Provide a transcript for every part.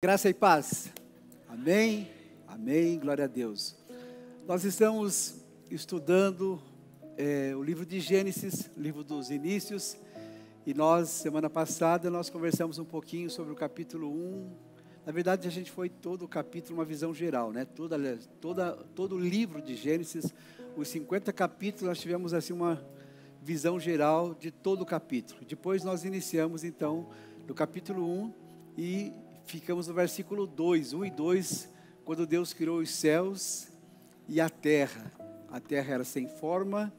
Graça e paz. Amém? Amém. Glória a Deus. Nós estamos estudando o livro de Gênesis, livro dos inícios. E semana passada, nós conversamos um pouquinho sobre o capítulo 1. Na verdade, a gente foi todo o capítulo, uma visão geral, né? Todo o livro de Gênesis, os 50 capítulos, nós tivemos assim uma visão geral de todo o capítulo. Depois nós iniciamos, então, no capítulo 1 e ficamos no versículo 2, 1 e 2, quando Deus criou os céus e a terra. A terra era sem forma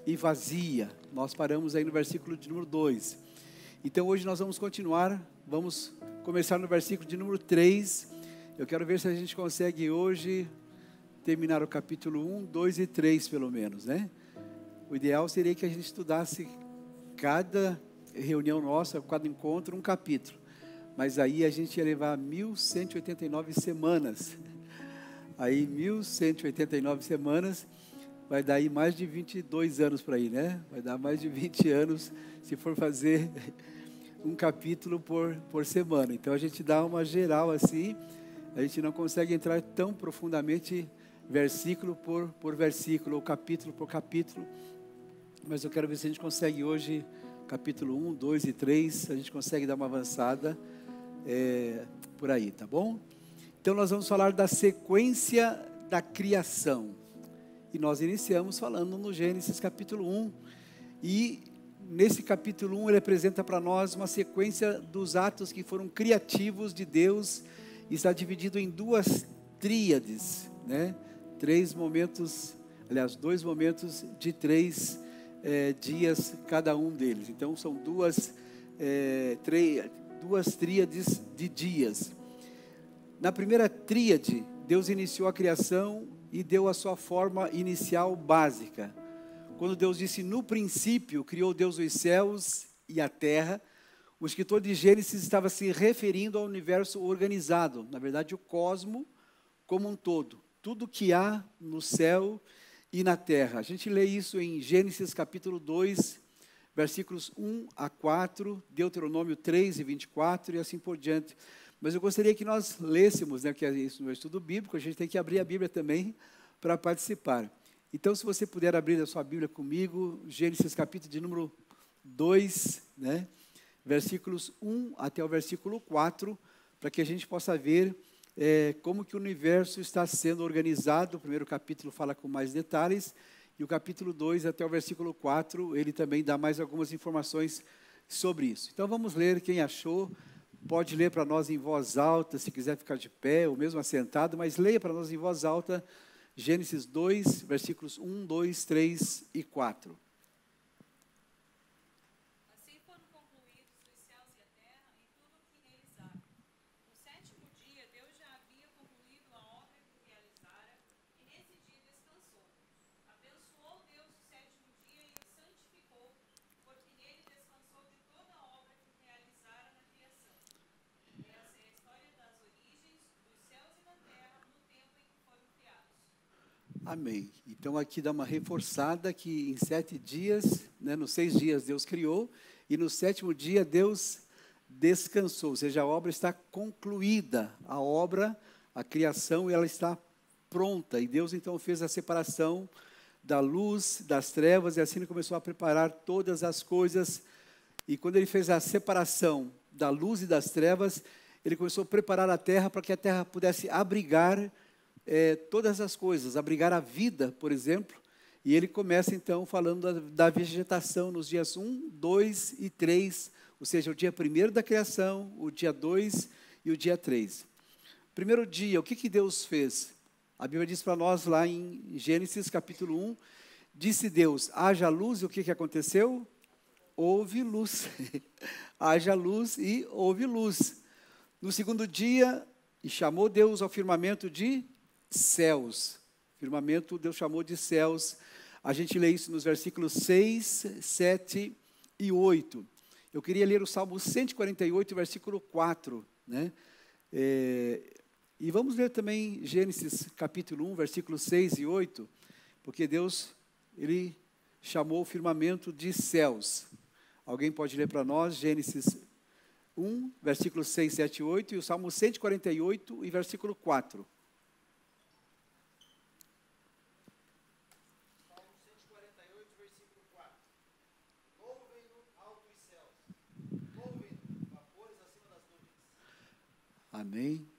e vazia. Nós paramos aí no versículo de número 2. Então hoje nós vamos continuar, vamos começar no versículo de número 3. Eu quero ver se a gente consegue hoje terminar o capítulo 1, 2 e 3 pelo menos, né? O ideal seria que a gente estudasse cada reunião nossa, cada encontro, um capítulo. Mas aí a gente ia levar 1.189 semanas. Aí 1.189 semanas, vai dar aí mais de 22 anos para ir, né? Vai dar mais de 20 anos se for fazer um capítulo por semana. Então a gente dá uma geral assim, a gente não consegue entrar tão profundamente versículo por versículo, ou capítulo por capítulo. Mas eu quero ver se a gente consegue hoje, capítulo 1, 2 e 3, a gente consegue dar uma avançada. Por aí, tá bom? Então nós vamos falar da sequência da criação. E nós iniciamos falando no Gênesis capítulo 1. E nesse capítulo 1 ele apresenta para nós uma sequência dos atos que foram criativos de Deus. E está dividido em duas tríades, né? Dois momentos de 3 dias cada um deles. Então são duas tríades de dias. Na primeira tríade, Deus iniciou a criação e deu a sua forma inicial básica. Quando Deus disse, no princípio, criou Deus os céus e a terra, o escritor de Gênesis estava se referindo ao universo organizado, na verdade o cosmo como um todo, tudo que há no céu e na terra. A gente lê isso em Gênesis capítulo 2, versículos 1 a 4, Deuteronômio 3 e 24 e assim por diante. Mas eu gostaria que nós lêssemos, né, que é isso no estudo bíblico, a gente tem que abrir a Bíblia também para participar. Então, se você puder abrir a sua Bíblia comigo, Gênesis capítulo de número 2, né, versículos 1 até o versículo 4, para que a gente possa ver como que o universo está sendo organizado. O primeiro capítulo fala com mais detalhes, e o capítulo 2 até o versículo 4, ele também dá mais algumas informações sobre isso. Então vamos ler, quem achou, pode ler para nós em voz alta, se quiser ficar de pé, ou mesmo assentado, mas leia para nós em voz alta, Gênesis 2, versículos 1, 2, 3 e 4. Amém. Então aqui dá uma reforçada que em 7 dias, né, nos 6 dias Deus criou, e no 7º dia Deus descansou, ou seja, a obra está concluída, a criação, ela está pronta, e Deus então fez a separação da luz, das trevas, e assim ele começou a preparar todas as coisas, e quando ele fez a separação da luz e das trevas, ele começou a preparar a terra para que a terra pudesse abrigar todas as coisas, abrigar a vida, por exemplo, e ele começa então falando da vegetação nos dias 1, 2 e 3, ou seja, o dia 1º da criação, o dia 2 e o dia 3. Primeiro dia, o que Deus fez? A Bíblia diz para nós lá em Gênesis capítulo 1, disse Deus, haja luz, e o que aconteceu? Houve luz. Haja luz e houve luz. No segundo dia, e chamou Deus ao firmamento de céus. Firmamento, Deus chamou de céus. A gente lê isso nos versículos 6, 7 e 8. Eu queria ler o Salmo 148, versículo 4, né? E vamos ler também Gênesis capítulo 1, versículos 6 e 8, porque Deus, ele chamou o firmamento de céus. Alguém pode ler para nós, Gênesis 1, versículos 6, 7 e 8, e o Salmo 148 e versículo 4. Salmo 148, versículo 4. Louvem-no alto os céus, louvem-no vapores acima das nuvens. Amém.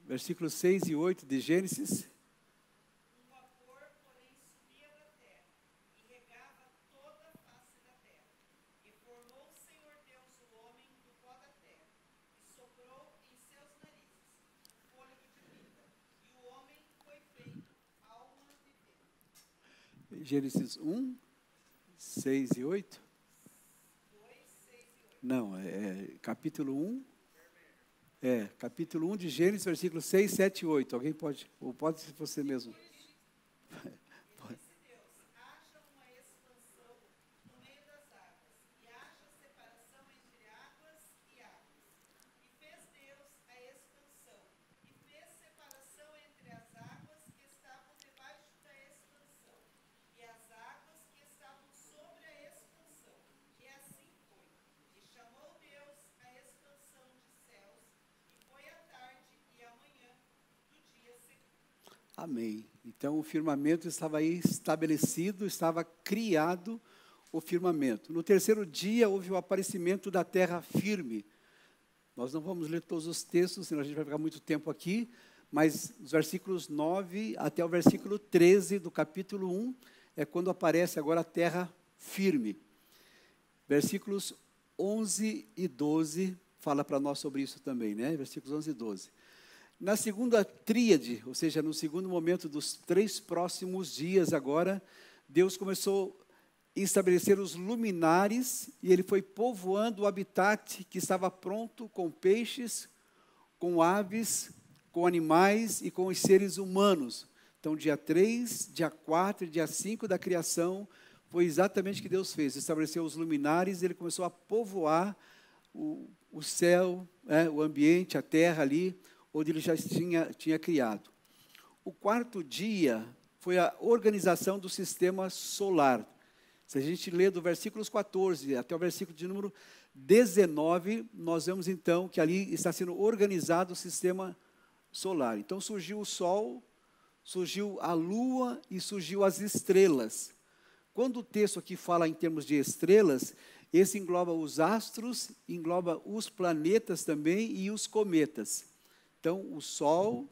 Versículos 6 e 8 de Gênesis. Um vapor, porém, subia da terra e regava toda a face da terra. E formou o Senhor Deus o homem do pó da terra, e soprou em seus narizes o fôlego de vida, e o homem foi feito alma vivente. Gênesis 1, 6 e 8. 2, 6 e 8. Não, capítulo 1. Capítulo 1 de Gênesis, versículos 6, 7 e 8. Alguém pode? Ou pode ser você mesmo? Disse Deus, haja uma expansão no meio das águas, e haja separação entre águas e águas. E fez Deus a expansão, e fez separação entre as águas que estavam debaixo da expansão, e as águas que estavam sobre a expansão. E assim foi. E chamou Deus a expansão de céus, e foi a tarde e a manhã do dia seguinte. Amém. Então o firmamento estava aí estabelecido, estava criado o firmamento. No terceiro dia houve o aparecimento da terra firme. Nós não vamos ler todos os textos, senão a gente vai ficar muito tempo aqui, mas os versículos 9 até o versículo 13 do capítulo 1 é quando aparece agora a terra firme. Versículos 11 e 12 fala para nós sobre isso também, né? Versículos 11 e 12. Na segunda tríade, ou seja, no segundo momento dos 3 próximos dias agora, Deus começou a estabelecer os luminares e Ele foi povoando o habitat que estava pronto com peixes, com aves, com animais e com os seres humanos. Então, dia 3, dia 4 e dia 5 da criação, foi exatamente o que Deus fez. Estabeleceu os luminares e Ele começou a povoar o céu, o ambiente, a terra ali, onde ele já tinha criado. O quarto dia foi a organização do sistema solar. Se a gente ler do versículo 14 até o versículo de número 19, nós vemos então que ali está sendo organizado o sistema solar. Então surgiu o Sol, surgiu a Lua e surgiu as estrelas. Quando o texto aqui fala em termos de estrelas, esse engloba os astros, engloba os planetas também e os cometas. Então, o Sol,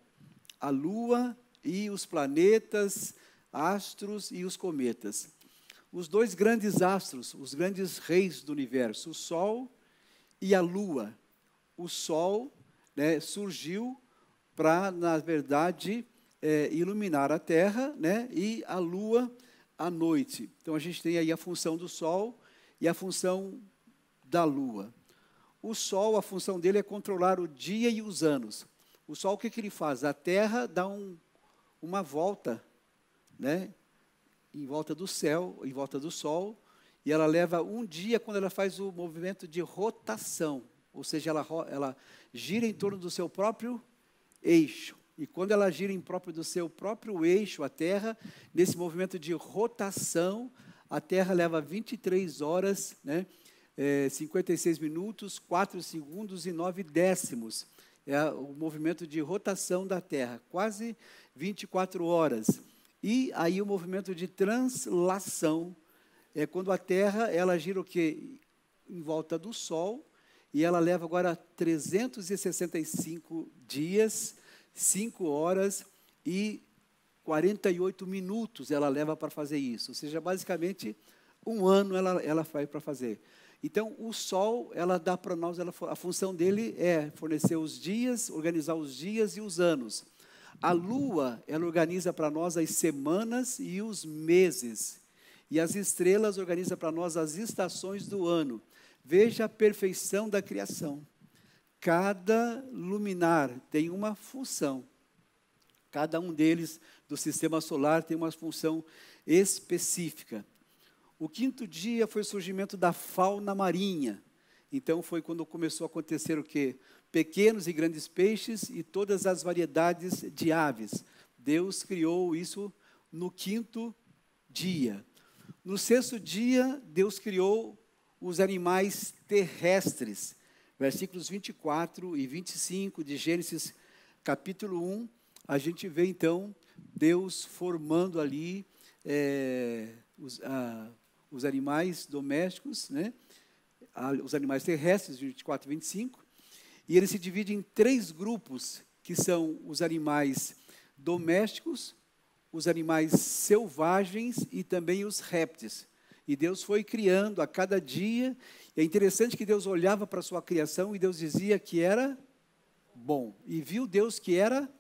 a Lua e os planetas, astros e os cometas. Os 2 grandes astros, os grandes reis do universo, o Sol e a Lua. O Sol, né, surgiu para, na verdade, iluminar a Terra, né, e a Lua à noite. Então, a gente tem aí a função do Sol e a função da Lua. O Sol, a função dele é controlar o dia e os anos. O Sol, o que ele faz? A Terra dá uma volta, né, em volta do céu, em volta do Sol, e ela leva um dia quando ela faz o movimento de rotação, ou seja, ela gira em torno do seu próprio eixo. E quando ela gira em próprio do seu próprio eixo, a Terra, nesse movimento de rotação, a Terra leva 23 horas, né, 56 minutos, 4 segundos e 9 décimos. É o movimento de rotação da Terra, quase 24 horas. E aí o movimento de translação, é quando a Terra, ela gira o quê? Em volta do Sol, e ela leva agora 365 dias, 5 horas e 48 minutos ela leva para fazer isso. Ou seja, basicamente, um ano ela faz para fazer. Então, o Sol, ela dá para nós, a função dele é fornecer os dias, organizar os dias e os anos. A Lua, ela organiza para nós as semanas e os meses. E as estrelas organizam para nós as estações do ano. Veja a perfeição da criação. Cada luminar tem uma função. Cada um deles do sistema solar tem uma função específica. O quinto dia foi o surgimento da fauna marinha. Então foi quando começou a acontecer o quê? Pequenos e grandes peixes e todas as variedades de aves. Deus criou isso no quinto dia. No sexto dia, Deus criou os animais terrestres. Versículos 24 e 25 de Gênesis capítulo 1, a gente vê então Deus formando ali os animais domésticos, né? Os animais terrestres, 24 e 25, e ele se divide em 3 grupos, que são os animais domésticos, os animais selvagens e também os répteis. E Deus foi criando a cada dia. É interessante que Deus olhava para a sua criação e Deus dizia que era bom. E viu Deus que era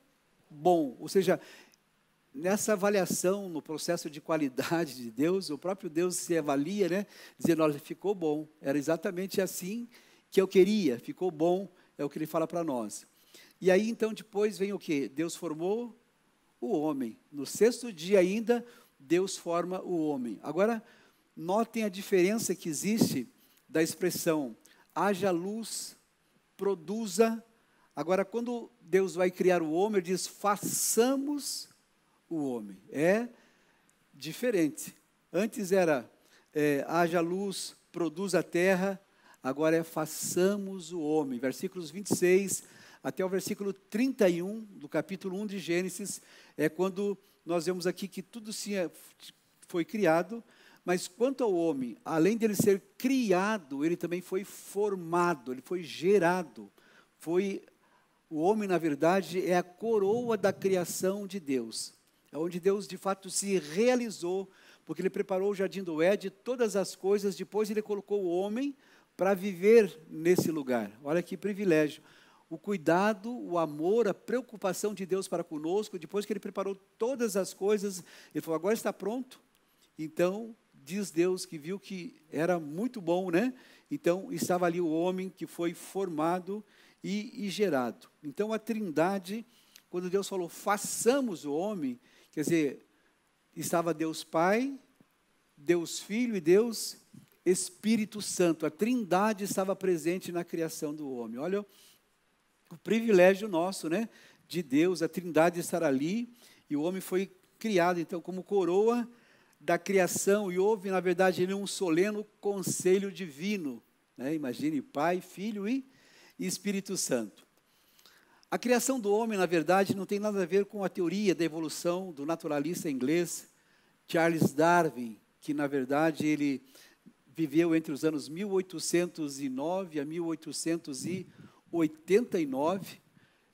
bom. Ou seja, nessa avaliação, no processo de qualidade de Deus, o próprio Deus se avalia, né? Dizendo, olha, ficou bom. Era exatamente assim que eu queria. Ficou bom, é o que ele fala para nós. E aí, então, depois vem o quê? Deus formou o homem. No 6º dia ainda, Deus forma o homem. Agora, notem a diferença que existe da expressão haja luz, produza. Agora, quando Deus vai criar o homem, ele diz façamos o homem. É diferente. Antes era haja luz, produza a terra. Agora é façamos o homem. Versículos 26 até o versículo 31 do capítulo 1 de Gênesis, é quando nós vemos aqui que tudo foi criado, mas quanto ao homem, além dele ser criado, ele também foi formado, ele foi gerado. O homem, na verdade, é a coroa da criação de Deus. É onde Deus, de fato, se realizou, porque ele preparou o jardim do Éden, todas as coisas, depois ele colocou o homem para viver nesse lugar. Olha que privilégio. O cuidado, o amor, a preocupação de Deus para conosco, depois que ele preparou todas as coisas, ele falou, agora está pronto. Então, diz Deus que viu que era muito bom, né? Então, estava ali o homem que foi formado e gerado. Então, a Trindade, quando Deus falou, façamos o homem, quer dizer, estava Deus Pai, Deus Filho e Deus Espírito Santo. A Trindade estava presente na criação do homem. Olha o privilégio nosso, né? De Deus, a Trindade estar ali, e o homem foi criado, então, como coroa da criação, e houve, na verdade, um solene conselho divino, né? Imagine, Pai, Filho e Espírito Santo. A criação do homem, na verdade, não tem nada a ver com a teoria da evolução do naturalista inglês Charles Darwin, que, na verdade, ele viveu entre os anos 1809 a 1889,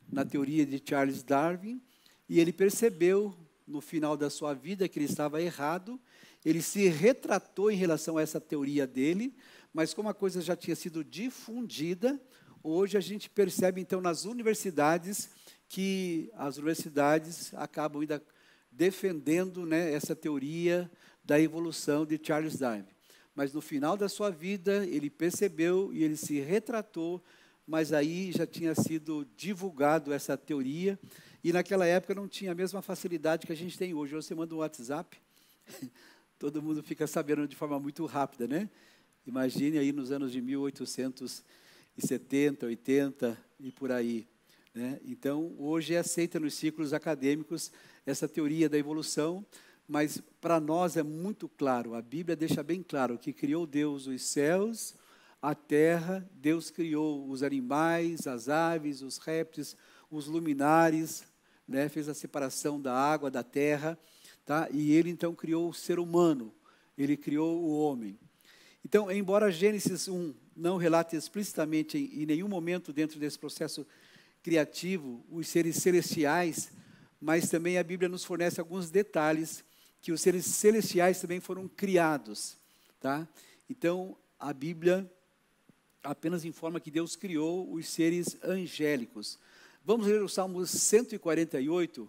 na teoria de Charles Darwin, e ele percebeu, no final da sua vida, que ele estava errado. Ele se retratou em relação a essa teoria dele, mas como a coisa já tinha sido difundida, hoje a gente percebe, então, nas universidades, que as universidades acabam ainda defendendo, né, essa teoria da evolução de Charles Darwin. Mas no final da sua vida, ele percebeu e ele se retratou, mas aí já tinha sido divulgado essa teoria, e naquela época não tinha a mesma facilidade que a gente tem hoje. Hoje você manda um WhatsApp, todo mundo fica sabendo de forma muito rápida, né? Imagine aí nos anos de 1870, 80 e por aí, né? Então, hoje é aceita nos círculos acadêmicos essa teoria da evolução, mas para nós é muito claro, a Bíblia deixa bem claro que criou Deus os céus, a terra, Deus criou os animais, as aves, os répteis, os luminares, né? Fez a separação da água, da terra, tá? E ele então criou o ser humano, ele criou o homem. Então, embora Gênesis 1 não relate explicitamente em nenhum momento dentro desse processo criativo os seres celestiais, mas também a Bíblia nos fornece alguns detalhes que os seres celestiais também foram criados, tá? Então, a Bíblia apenas informa que Deus criou os seres angélicos. Vamos ler o Salmo 148,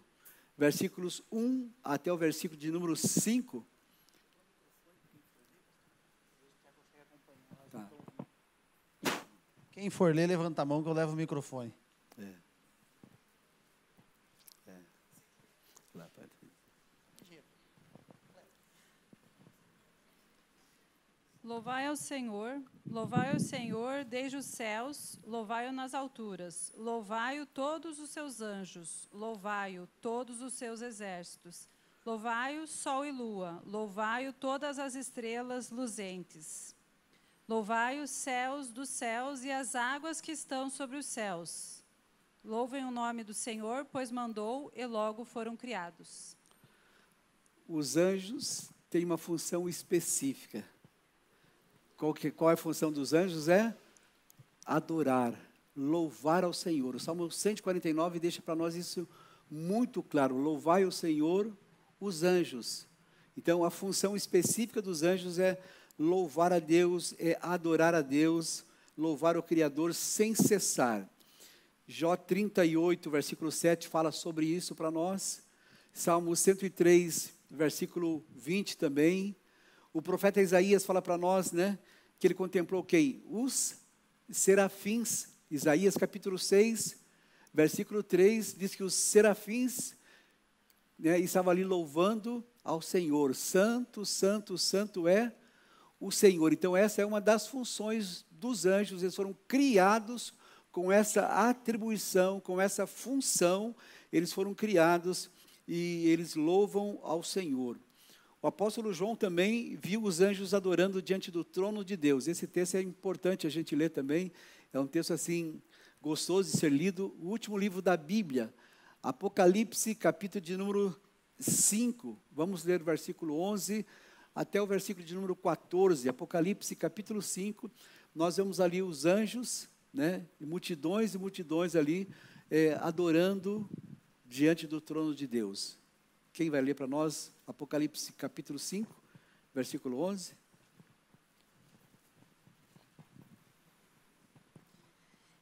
versículos 1 até o versículo de número 5. Tá. Quem for ler, levanta a mão que eu levo o microfone. Louvai ao Senhor desde os céus, louvai-o nas alturas, louvai-o todos os seus anjos, louvai-o todos os seus exércitos, louvai-o sol e lua, louvai-o todas as estrelas luzentes. Louvai os céus dos céus e as águas que estão sobre os céus. Louvem o nome do Senhor, pois mandou e logo foram criados. Os anjos têm uma função específica. Qual é a função dos anjos? É adorar, louvar ao Senhor. O Salmo 149 deixa para nós isso muito claro. Louvai o Senhor, os anjos. Então, a função específica dos anjos é louvar a Deus, é adorar a Deus, louvar o Criador sem cessar. Jó 38, versículo 7, fala sobre isso para nós. Salmo 103, versículo 20 também. O profeta Isaías fala para nós, né, que ele contemplou quem? Os serafins. Isaías capítulo 6, versículo 3, diz que os serafins, né, estavam ali louvando ao Senhor. Santo, santo, santo é o Senhor. Então essa é uma das funções dos anjos. Eles foram criados com essa atribuição, com essa função. Eles foram criados e eles louvam ao Senhor. O apóstolo João também viu os anjos adorando diante do trono de Deus. Esse texto é importante a gente ler também. É um texto assim gostoso de ser lido. O último livro da Bíblia, Apocalipse, capítulo de número 5. Vamos ler o versículo 11 até o versículo de número 14. Apocalipse, capítulo 5. Nós vemos ali os anjos, né, e multidões ali adorando diante do trono de Deus. Quem vai ler para nós Apocalipse capítulo 5, versículo 11?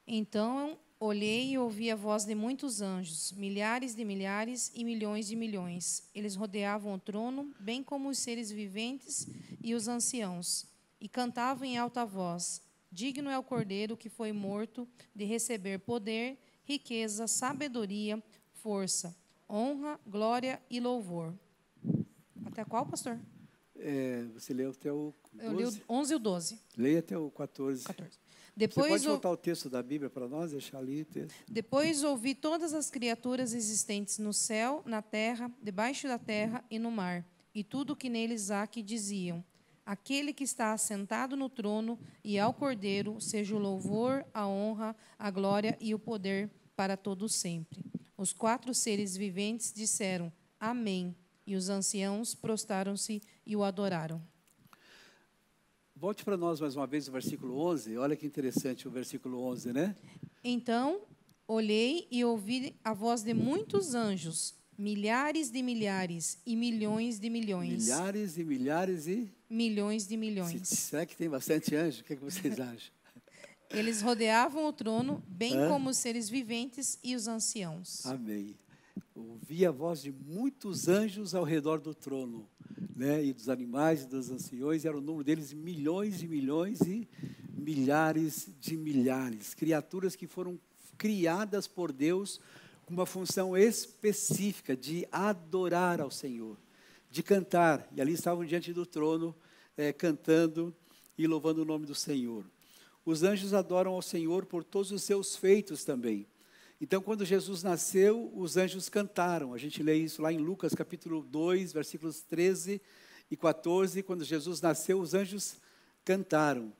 Então olhei e ouvi a voz de muitos anjos, milhares de milhares e milhões de milhões. Eles rodeavam o trono, bem como os seres viventes e os anciãos, e cantavam em alta voz: digno é o Cordeiro que foi morto de receber poder, riqueza, sabedoria, força, honra, glória e louvor. Até qual, pastor? Você leu até o 12? Eu li o 11 e o 12. Leia até o 14. 14. Você Depois, pode voltar o texto da Bíblia para nós, deixar ali o texto? depois ouvi todas as criaturas existentes no céu, na terra, debaixo da terra e no mar, e tudo o que neles há, que diziam: aquele que está assentado no trono e ao Cordeiro seja o louvor, a honra, a glória e o poder para todos sempre. Os 4 seres viventes disseram: amém. E os anciãos prostraram-se e o adoraram. Volte para nós mais uma vez o versículo 11. Olha que interessante o versículo 11, né? Então olhei e ouvi a voz de muitos anjos, milhares de milhares e milhões de milhões. Milhares e milhares e... Milhões de milhões. Será que tem bastante anjo? O que vocês acham? Eles rodeavam o trono, bem como os seres viventes e os anciãos. Amém. Ouvi a voz de muitos anjos ao redor do trono, né? E dos animais e dos anciões, era o número deles milhões e milhões e milhares de milhares. Criaturas que foram criadas por Deus com uma função específica de adorar ao Senhor, de cantar. E ali estavam diante do trono, cantando e louvando o nome do Senhor. Os anjos adoram ao Senhor por todos os seus feitos também. Então, quando Jesus nasceu, os anjos cantaram. A gente lê isso lá em Lucas, capítulo 2, versículos 13 e 14. Quando Jesus nasceu, os anjos cantaram.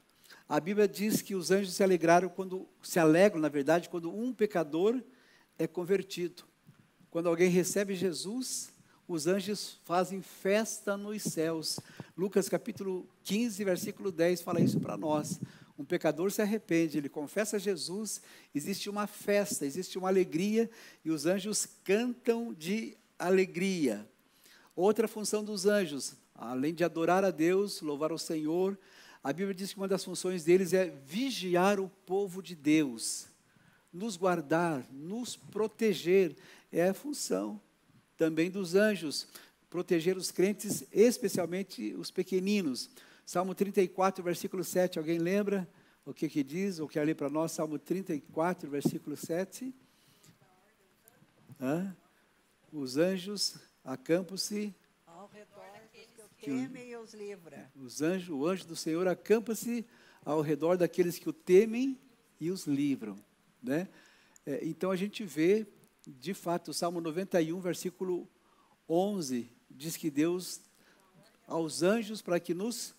A Bíblia diz que os anjos se alegram, na verdade, quando um pecador é convertido. Quando alguém recebe Jesus, os anjos fazem festa nos céus. Lucas, capítulo 15, versículo 10, fala isso para nós. Um pecador se arrepende, ele confessa Jesus, existe uma festa, existe uma alegria, e os anjos cantam de alegria. Outra função dos anjos, além de adorar a Deus, louvar ao Senhor, a Bíblia diz que uma das funções deles é vigiar o povo de Deus, nos guardar, nos proteger. É a função também dos anjos, proteger os crentes, especialmente os pequeninos. Salmo 34, versículo 7, alguém lembra o que diz? Ou quer ler para nós? Salmo 34, versículo 7. Os anjos acampam-se... ao redor dos que o temem e os livra. O anjo do Senhor acampa-se ao redor daqueles que o temem e os livram, né? Então, a gente vê, de fato, o Salmo 91, versículo 11, diz que Deus, aos anjos, para que nos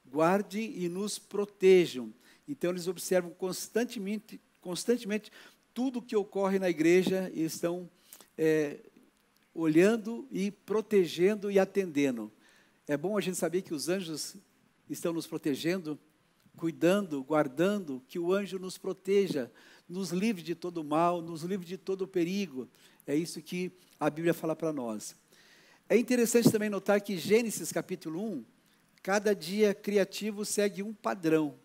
guardem e nos protejam. Então, eles observam constantemente tudo que ocorre na igreja e estão olhando e protegendo e atendendo. É bom a gente saber que os anjos estão nos protegendo, cuidando, guardando, que o anjo nos proteja, nos livre de todo mal, nos livre de todo perigo. É isso que a Bíblia fala para nós. É interessante também notar que Gênesis capítulo 1, cada dia criativo segue um padrão.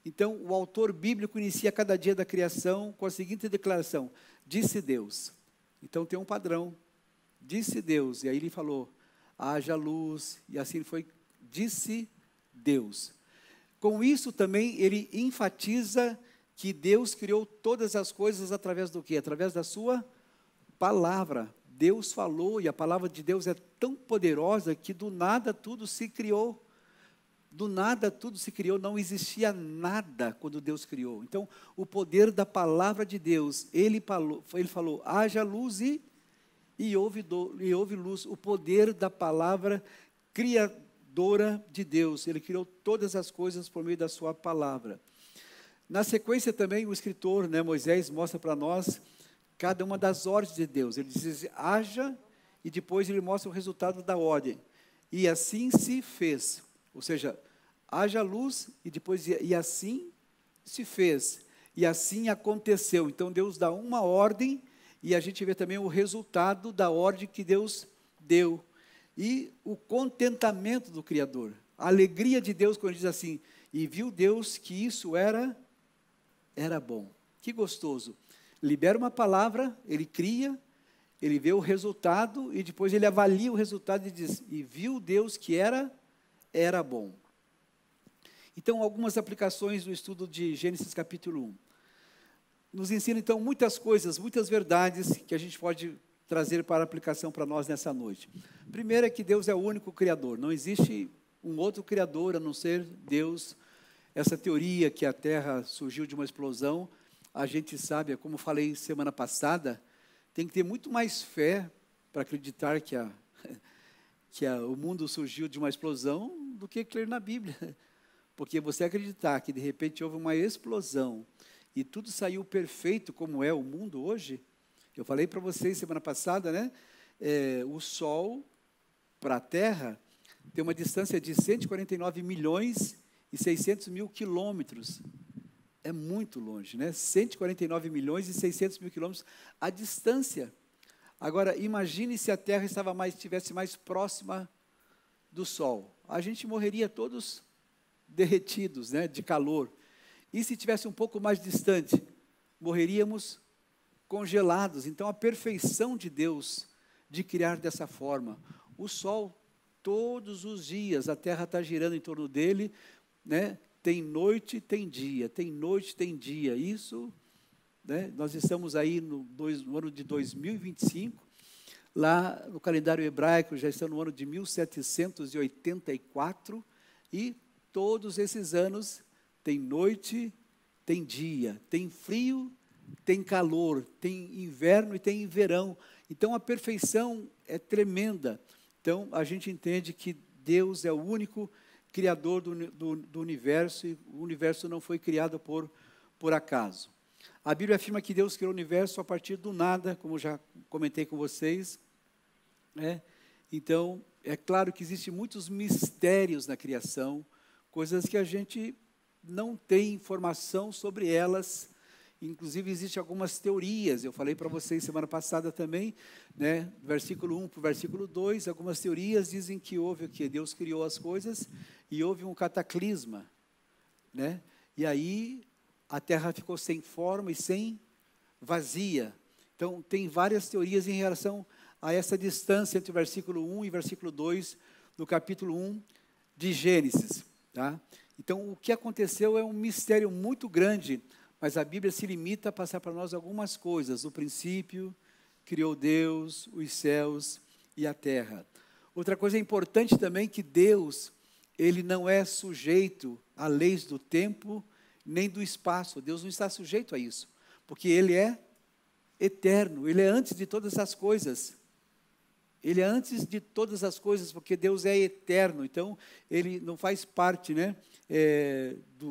Então, o autor bíblico inicia cada dia da criação com a seguinte declaração: disse Deus. Então, tem um padrão. Disse Deus. E aí ele falou: haja luz. E assim foi. Disse Deus. Com isso também ele enfatiza que Deus criou todas as coisas através do quê? Através da sua palavra. Deus falou, e a palavra de Deus é tão poderosa que do nada tudo se criou. Do nada tudo se criou, não existia nada quando Deus criou. Então, o poder da palavra de Deus, ele falou, haja luz e houve luz. O poder da palavra criadora de Deus, ele criou todas as coisas por meio da sua palavra. Na sequência também, o escritor, Moisés, mostra para nós cada uma das ordens de Deus. Ele diz, haja, e depois ele mostra o resultado da ordem. E assim se fez. Ou seja, haja luz, e depois, e assim se fez. E assim aconteceu. Então, Deus dá uma ordem, e a gente vê também o resultado da ordem que Deus deu. E o contentamento do Criador. A alegria de Deus quando diz assim, e viu Deus que isso era bom. Que gostoso. Libera uma palavra, ele cria, ele vê o resultado, e depois ele avalia o resultado e diz, e viu Deus que era bom. Então, algumas aplicações do estudo de Gênesis capítulo 1. Nos ensina, então, muitas coisas, muitas verdades que a gente pode trazer para aplicação para nós nessa noite. Primeiro é que Deus é o único Criador. Não existe um outro Criador a não ser Deus. Essa teoria que a Terra surgiu de uma explosão, a gente sabe, como falei semana passada, tem que ter muito mais fé para acreditar que o mundo surgiu de uma explosão do que crer na Bíblia. Porque você acreditar que de repente houve uma explosão e tudo saiu perfeito como é o mundo hoje, eu falei para vocês semana passada, o Sol para a Terra tem uma distância de 149 milhões e 600 mil quilômetros. É muito longe, 149 milhões e 600 mil quilômetros a distância. Agora, imagine se a Terra estivesse mais próxima do Sol. A gente morreria todos derretidos, de calor. E se estivesse um pouco mais distante, morreríamos congelados. Então, a perfeição de Deus de criar dessa forma. O Sol, todos os dias, a Terra está girando em torno dele, tem noite, tem dia, tem noite, tem dia. Isso, nós estamos aí no ano de 2025, lá no calendário hebraico já estamos no ano de 1784, e todos esses anos tem noite, tem dia, tem frio, tem calor, tem inverno e tem verão. Então, a perfeição é tremenda. Então, a gente entende que Deus é o único Criador do universo, e o universo não foi criado por acaso. A Bíblia afirma que Deus criou o universo a partir do nada, como já comentei com vocês. Então, é claro que existem muitos mistérios na criação, coisas que a gente não tem informação sobre elas. Inclusive, existem algumas teorias, eu falei para vocês semana passada também, do versículo 1 para o versículo 2, algumas teorias dizem que houve o quê? Deus criou as coisas e houve um cataclisma, e aí a terra ficou sem forma e sem vazia. Então, tem várias teorias em relação a essa distância entre o versículo 1 e versículo 2, no capítulo 1 de Gênesis. Então, o que aconteceu é um mistério muito grande, mas a Bíblia se limita a passar para nós algumas coisas. No princípio, criou Deus, os céus e a terra. Outra coisa importante também, que Deus, ele não é sujeito a leis do tempo, nem do espaço. Deus não está sujeito a isso, porque ele é eterno, ele é antes de todas as coisas. Ele é antes de todas as coisas, porque Deus é eterno. Então, ele não faz parte, né,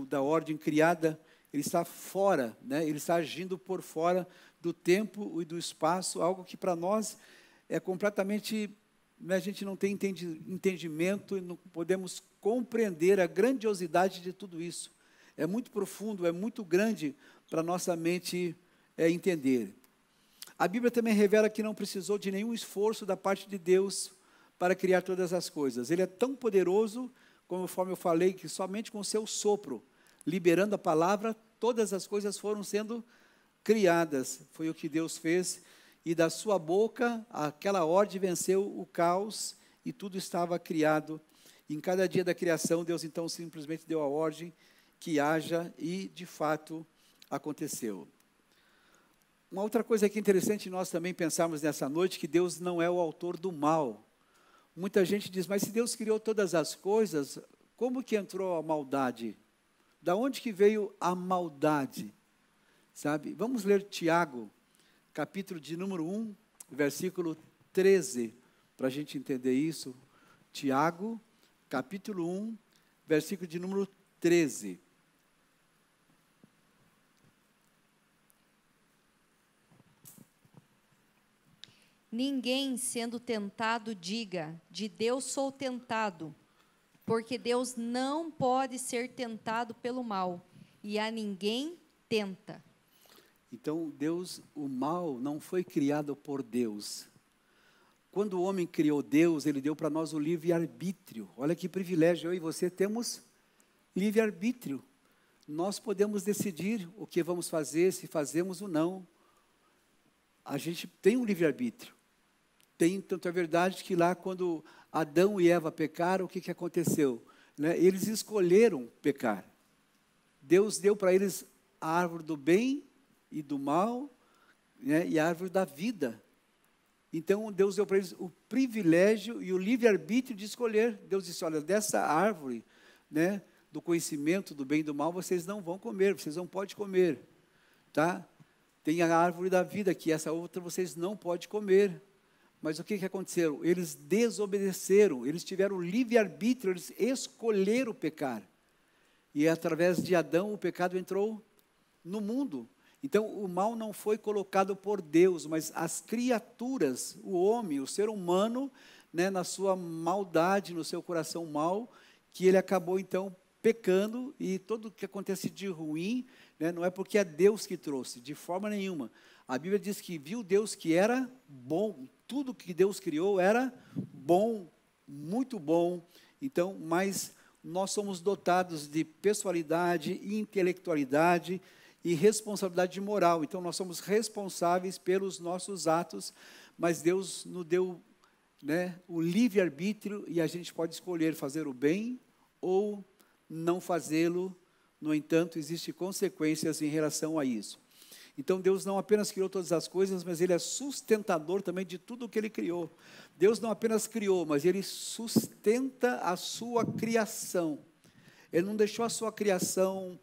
da ordem criada. Ele está fora, né, ele está agindo por fora do tempo e do espaço, algo que para nós é completamente, né, a gente não tem entendimento e não podemos compreender a grandiosidade de tudo isso. É muito profundo, é muito grande para a nossa mente entender. A Bíblia também revela que não precisou de nenhum esforço da parte de Deus para criar todas as coisas. Ele é tão poderoso, conforme eu falei, que somente com o seu sopro, liberando a palavra, todas as coisas foram sendo criadas. Foi o que Deus fez, e da sua boca, aquela ordem venceu o caos, e tudo estava criado. E em cada dia da criação, Deus então simplesmente deu a ordem que haja, e de fato aconteceu. Uma outra coisa que é interessante nós também pensarmos nessa noite, que Deus não é o autor do mal. Muita gente diz, mas se Deus criou todas as coisas, como que entrou a maldade? Da onde que veio a maldade? Sabe? Vamos ler Tiago, capítulo de número 1, versículo 13, para a gente entender isso. Tiago, capítulo 1, versículo de número 13. Ninguém sendo tentado diga, de Deus sou tentado, porque Deus não pode ser tentado pelo mal, e a ninguém tenta. Então, o mal não foi criado por Deus. Quando o homem criou Deus, ele deu para nós o livre-arbítrio. Olha que privilégio, eu e você temos livre-arbítrio. Nós podemos decidir o que vamos fazer, se fazemos ou não. A gente tem um livre-arbítrio. Tem, tanto é verdade que lá quando Adão e Eva pecaram, o que aconteceu? Né? Eles escolheram pecar. Deus deu para eles a árvore do bem e do mal, né? E a árvore da vida. Então, Deus deu para eles o privilégio e o livre-arbítrio de escolher. Deus disse, olha, dessa árvore, né, do conhecimento do bem e do mal, vocês não vão comer, vocês não podem comer. Tá? Tem a árvore da vida, que essa outra vocês não podem comer. Mas o que aconteceu? Eles desobedeceram, eles tiveram livre-arbítrio, eles escolheram pecar. E através de Adão o pecado entrou no mundo. Então o mal não foi colocado por Deus, mas as criaturas, o homem, o ser humano, né, na sua maldade, no seu coração mau, que ele acabou então pecando, e tudo o que acontece de ruim, né, não é porque é Deus que trouxe, de forma nenhuma. A Bíblia diz que viu Deus que era bom, tudo que Deus criou era bom, muito bom. Então, mas nós somos dotados de pessoalidade, intelectualidade e responsabilidade moral. Então, nós somos responsáveis pelos nossos atos, mas Deus nos deu, né, o livre-arbítrio, e a gente pode escolher fazer o bem ou não fazê-lo. No entanto, existem consequências em relação a isso. Então, Deus não apenas criou todas as coisas, mas Ele é sustentador também de tudo o que Ele criou. Deus não apenas criou, mas Ele sustenta a sua criação. Ele não deixou a sua criação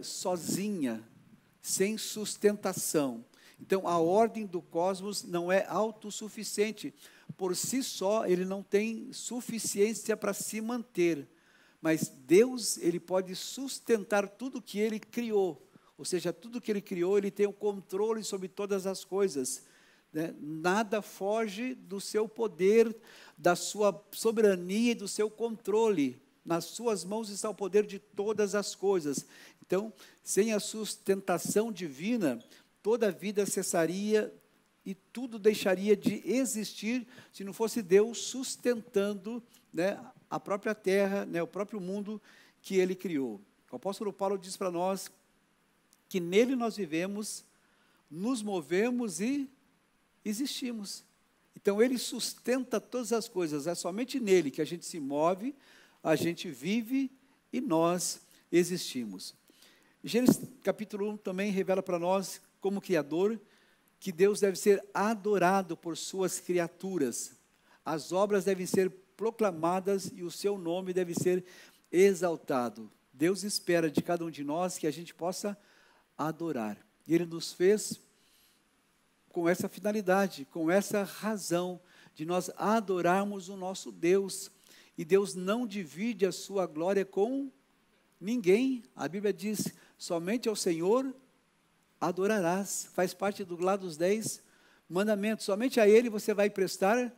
sozinha, sem sustentação. Então, a ordem do cosmos não é autossuficiente. Por si só, ele não tem suficiência para se manter. Mas Deus, Ele pode sustentar tudo que Ele criou. Ou seja, tudo que Ele criou, Ele tem o controle sobre todas as coisas. Né? Nada foge do seu poder, da sua soberania e do seu controle. Nas suas mãos está o poder de todas as coisas. Então, sem a sustentação divina, toda a vida cessaria e tudo deixaria de existir se não fosse Deus sustentando, né, a própria terra, né, o próprio mundo que Ele criou. O apóstolo Paulo diz para nós que nele nós vivemos, nos movemos e existimos. Então, Ele sustenta todas as coisas, é somente nele que a gente se move, a gente vive e nós existimos. Gênesis capítulo 1 também revela para nós, como Criador, que Deus deve ser adorado por suas criaturas. As obras devem ser proclamadas e o seu nome deve ser exaltado. Deus espera de cada um de nós que a gente possa adorar. E Ele nos fez com essa finalidade, com essa razão de nós adorarmos o nosso Deus. E Deus não divide a sua glória com ninguém. A Bíblia diz, somente ao Senhor adorarás. Faz parte do lá dos 10 mandamentos. Somente a Ele você vai prestar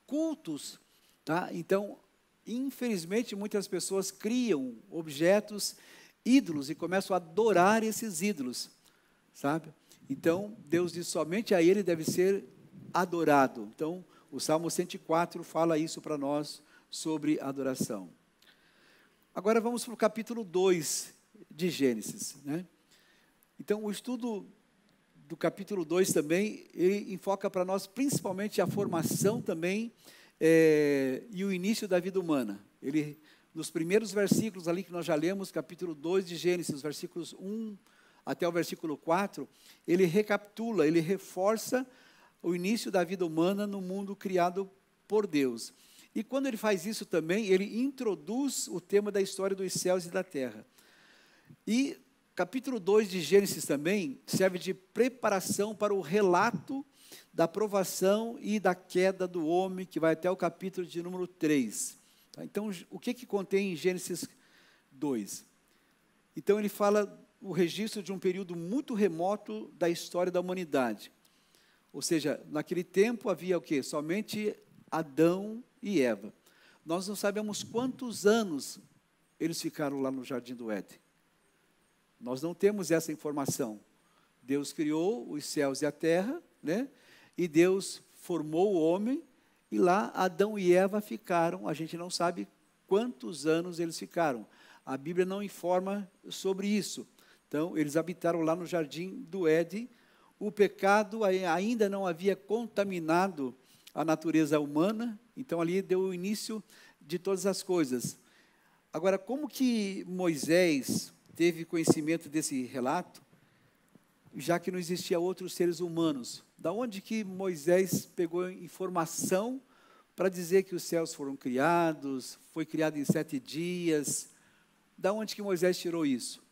cultos. Tá? Então, infelizmente, muitas pessoas criam objetos, ídolos, e começam a adorar esses ídolos. Sabe? Então, Deus diz, somente a Ele deve ser adorado. Então, o Salmo 104 fala isso para nós, sobre adoração. Agora vamos para o capítulo 2 de Gênesis, né? Então, o estudo do capítulo 2 também, ele enfoca para nós principalmente a formação também e o início da vida humana. Ele, nos primeiros versículos ali que nós já lemos, capítulo 2 de Gênesis, versículos 1 até o versículo 4, ele recapitula, ele reforça o início da vida humana no mundo criado por Deus. E quando ele faz isso também, ele introduz o tema da história dos céus e da terra. E capítulo 2 de Gênesis também serve de preparação para o relato da provação e da queda do homem, que vai até o capítulo de número 3. Tá? Então, o que contém em Gênesis 2? Então, ele fala o registro de um período muito remoto da história da humanidade. Ou seja, naquele tempo havia o quê? Somente Adão e Eva. Nós não sabemos quantos anos eles ficaram lá no Jardim do Éden. Nós não temos essa informação. Deus criou os céus e a terra, né? E Deus formou o homem, e lá Adão e Eva ficaram. A gente não sabe quantos anos eles ficaram. A Bíblia não informa sobre isso. Então, eles habitaram lá no Jardim do Éden. O pecado ainda não havia contaminado a natureza humana, então ali deu o início de todas as coisas. Agora, como que Moisés teve conhecimento desse relato, já que não existia outros seres humanos? Da onde que Moisés pegou informação para dizer que os céus foram criados, foi criado em 7 dias? Da onde que Moisés tirou isso?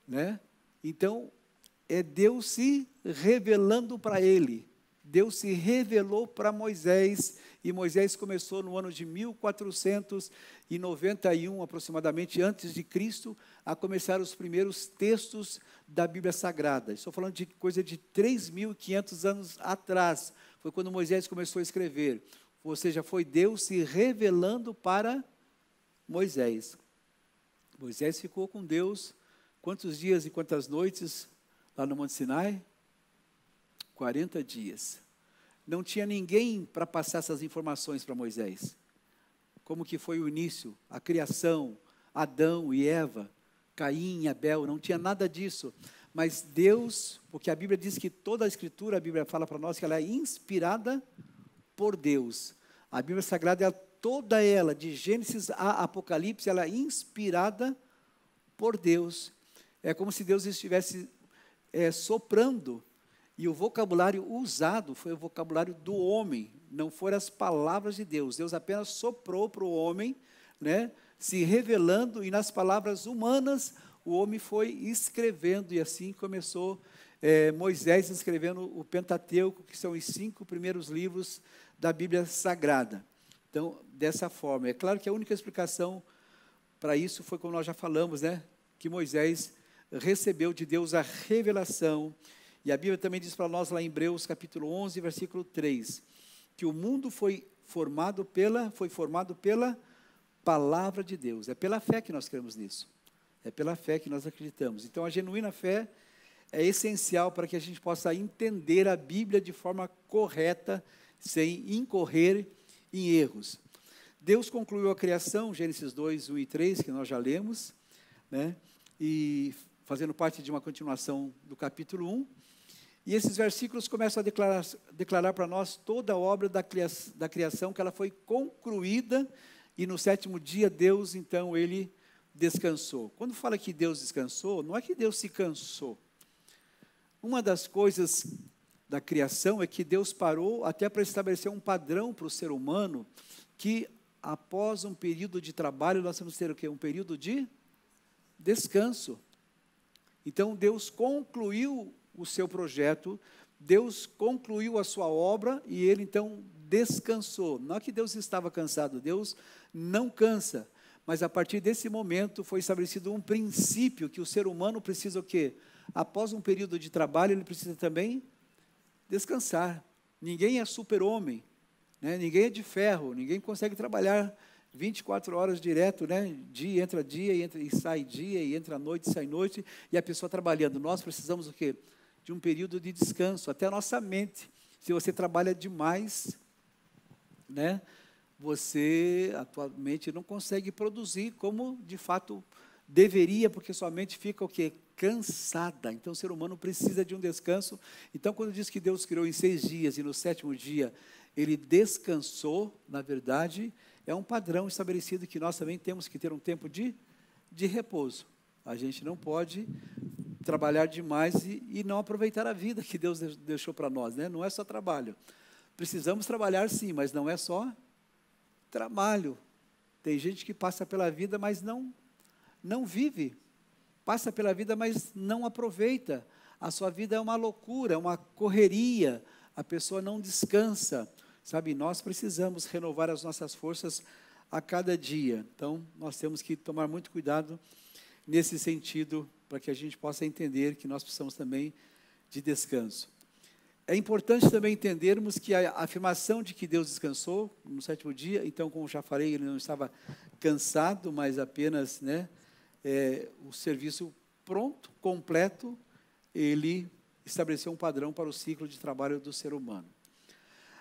Né? Então, é Deus se revelando para ele. Deus se revelou para Moisés, e Moisés começou no ano de 1491, aproximadamente, antes de Cristo, a começar os primeiros textos da Bíblia Sagrada. Estou falando de coisa de 3.500 anos atrás, foi quando Moisés começou a escrever. Ou seja, foi Deus se revelando para Moisés. Moisés ficou com Deus quantos dias e quantas noites lá no Monte Sinai? 40 dias. Não tinha ninguém para passar essas informações para Moisés. Como que foi o início, a criação, Adão e Eva, Caim e Abel, não tinha nada disso. Mas Deus, porque a Bíblia diz que toda a Escritura, a Bíblia fala para nós que ela é inspirada por Deus. A Bíblia Sagrada, toda ela, de Gênesis a Apocalipse, ela é inspirada por Deus. É como se Deus estivesse soprando. E o vocabulário usado foi o vocabulário do homem, não foram as palavras de Deus. Deus apenas soprou para o homem, né, se revelando, e nas palavras humanas o homem foi escrevendo, e assim começou Moisés escrevendo o Pentateuco, que são os 5 primeiros livros da Bíblia Sagrada. Então, dessa forma, é claro que a única explicação para isso foi, como nós já falamos, né, que Moisés recebeu de Deus a revelação. E a Bíblia também diz para nós lá em Hebreus capítulo 11, versículo 3, que o mundo foi formado pela palavra de Deus. É pela fé que nós cremos nisso. É pela fé que nós acreditamos. Então, a genuína fé é essencial para que a gente possa entender a Bíblia de forma correta, sem incorrer em erros. Deus concluiu a criação, Gênesis 2, 1 e 3, que nós já lemos, né? E fazendo parte de uma continuação do capítulo 1. E esses versículos começam a declarar para nós toda a obra da criação, que ela foi concluída, e no 7º dia Deus, então, ele descansou. Quando fala que Deus descansou, não é que Deus se cansou. Uma das coisas da criação é que Deus parou até para estabelecer um padrão para o ser humano, que após um período de trabalho, nós vamos ter o quê? Um período de descanso. Então, Deus concluiu o seu projeto, Deus concluiu a sua obra, e ele, então, descansou. Não é que Deus estava cansado, Deus não cansa. Mas a partir desse momento foi estabelecido um princípio que o ser humano precisa o quê? Após um período de trabalho, ele precisa também descansar. Ninguém é super-homem, né? Ninguém é de ferro, ninguém consegue trabalhar 24 horas direto, né? Dia entra dia e sai dia, e entra noite e sai noite, e a pessoa trabalhando. Nós precisamos o quê? De um período de descanso, até a nossa mente. Se você trabalha demais, né? Você atualmente não consegue produzir como de fato deveria, porque sua mente fica o quê? Cansada. Então o ser humano precisa de um descanso. Então quando diz que Deus criou em 6 dias e no 7º dia ele descansou, na verdade, é um padrão estabelecido que nós também temos que ter um tempo de repouso. A gente não pode trabalhar demais e não aproveitar a vida que Deus deixou para nós, né? Não é só trabalho. Precisamos trabalhar sim, mas não é só trabalho. Tem gente que passa pela vida, mas não vive. Passa pela vida, mas não aproveita. A sua vida é uma loucura, é uma correria. A pessoa não descansa. Sabe, nós precisamos renovar as nossas forças a cada dia. Então, nós temos que tomar muito cuidado nesse sentido, para que a gente possa entender que nós precisamos também de descanso. É importante também entendermos que a afirmação de que Deus descansou no 7º dia, então, como já falei, ele não estava cansado, mas apenas, né, o serviço pronto, completo, ele estabeleceu um padrão para o ciclo de trabalho do ser humano.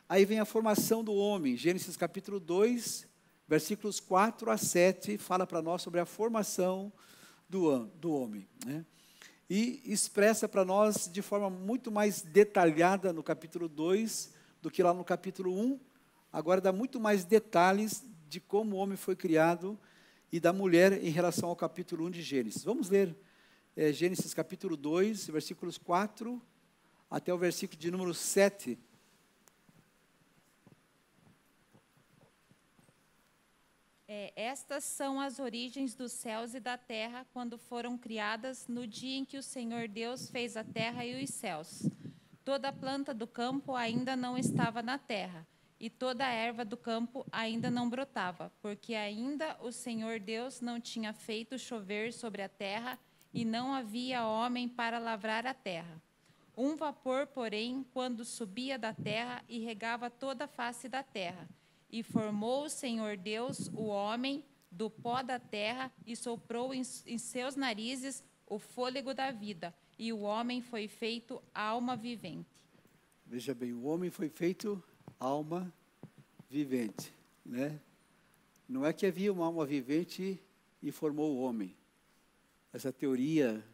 Aí vem a formação do homem. Gênesis capítulo 2, versículos 4 a 7, fala para nós sobre a formação do homem, né? E expressa para nós de forma muito mais detalhada no capítulo 2 do que lá no capítulo 1. Agora dá muito mais detalhes de como o homem foi criado e da mulher em relação ao capítulo 1 de Gênesis. Vamos ler Gênesis capítulo 2, versículos 4 até o versículo de número 7. Estas são as origens dos céus e da terra, quando foram criadas no dia em que o Senhor Deus fez a terra e os céus. Toda a planta do campo ainda não estava na terra, e toda a erva do campo ainda não brotava, porque ainda o Senhor Deus não tinha feito chover sobre a terra, e não havia homem para lavrar a terra. Um vapor, porém, quando subia da terra e regava toda a face da terra. E formou o Senhor Deus o homem do pó da terra e soprou em seus narizes o fôlego da vida, e o homem foi feito alma vivente. Veja bem, o homem foi feito alma vivente, né? Não é que havia uma alma vivente e formou o homem. Essa teoria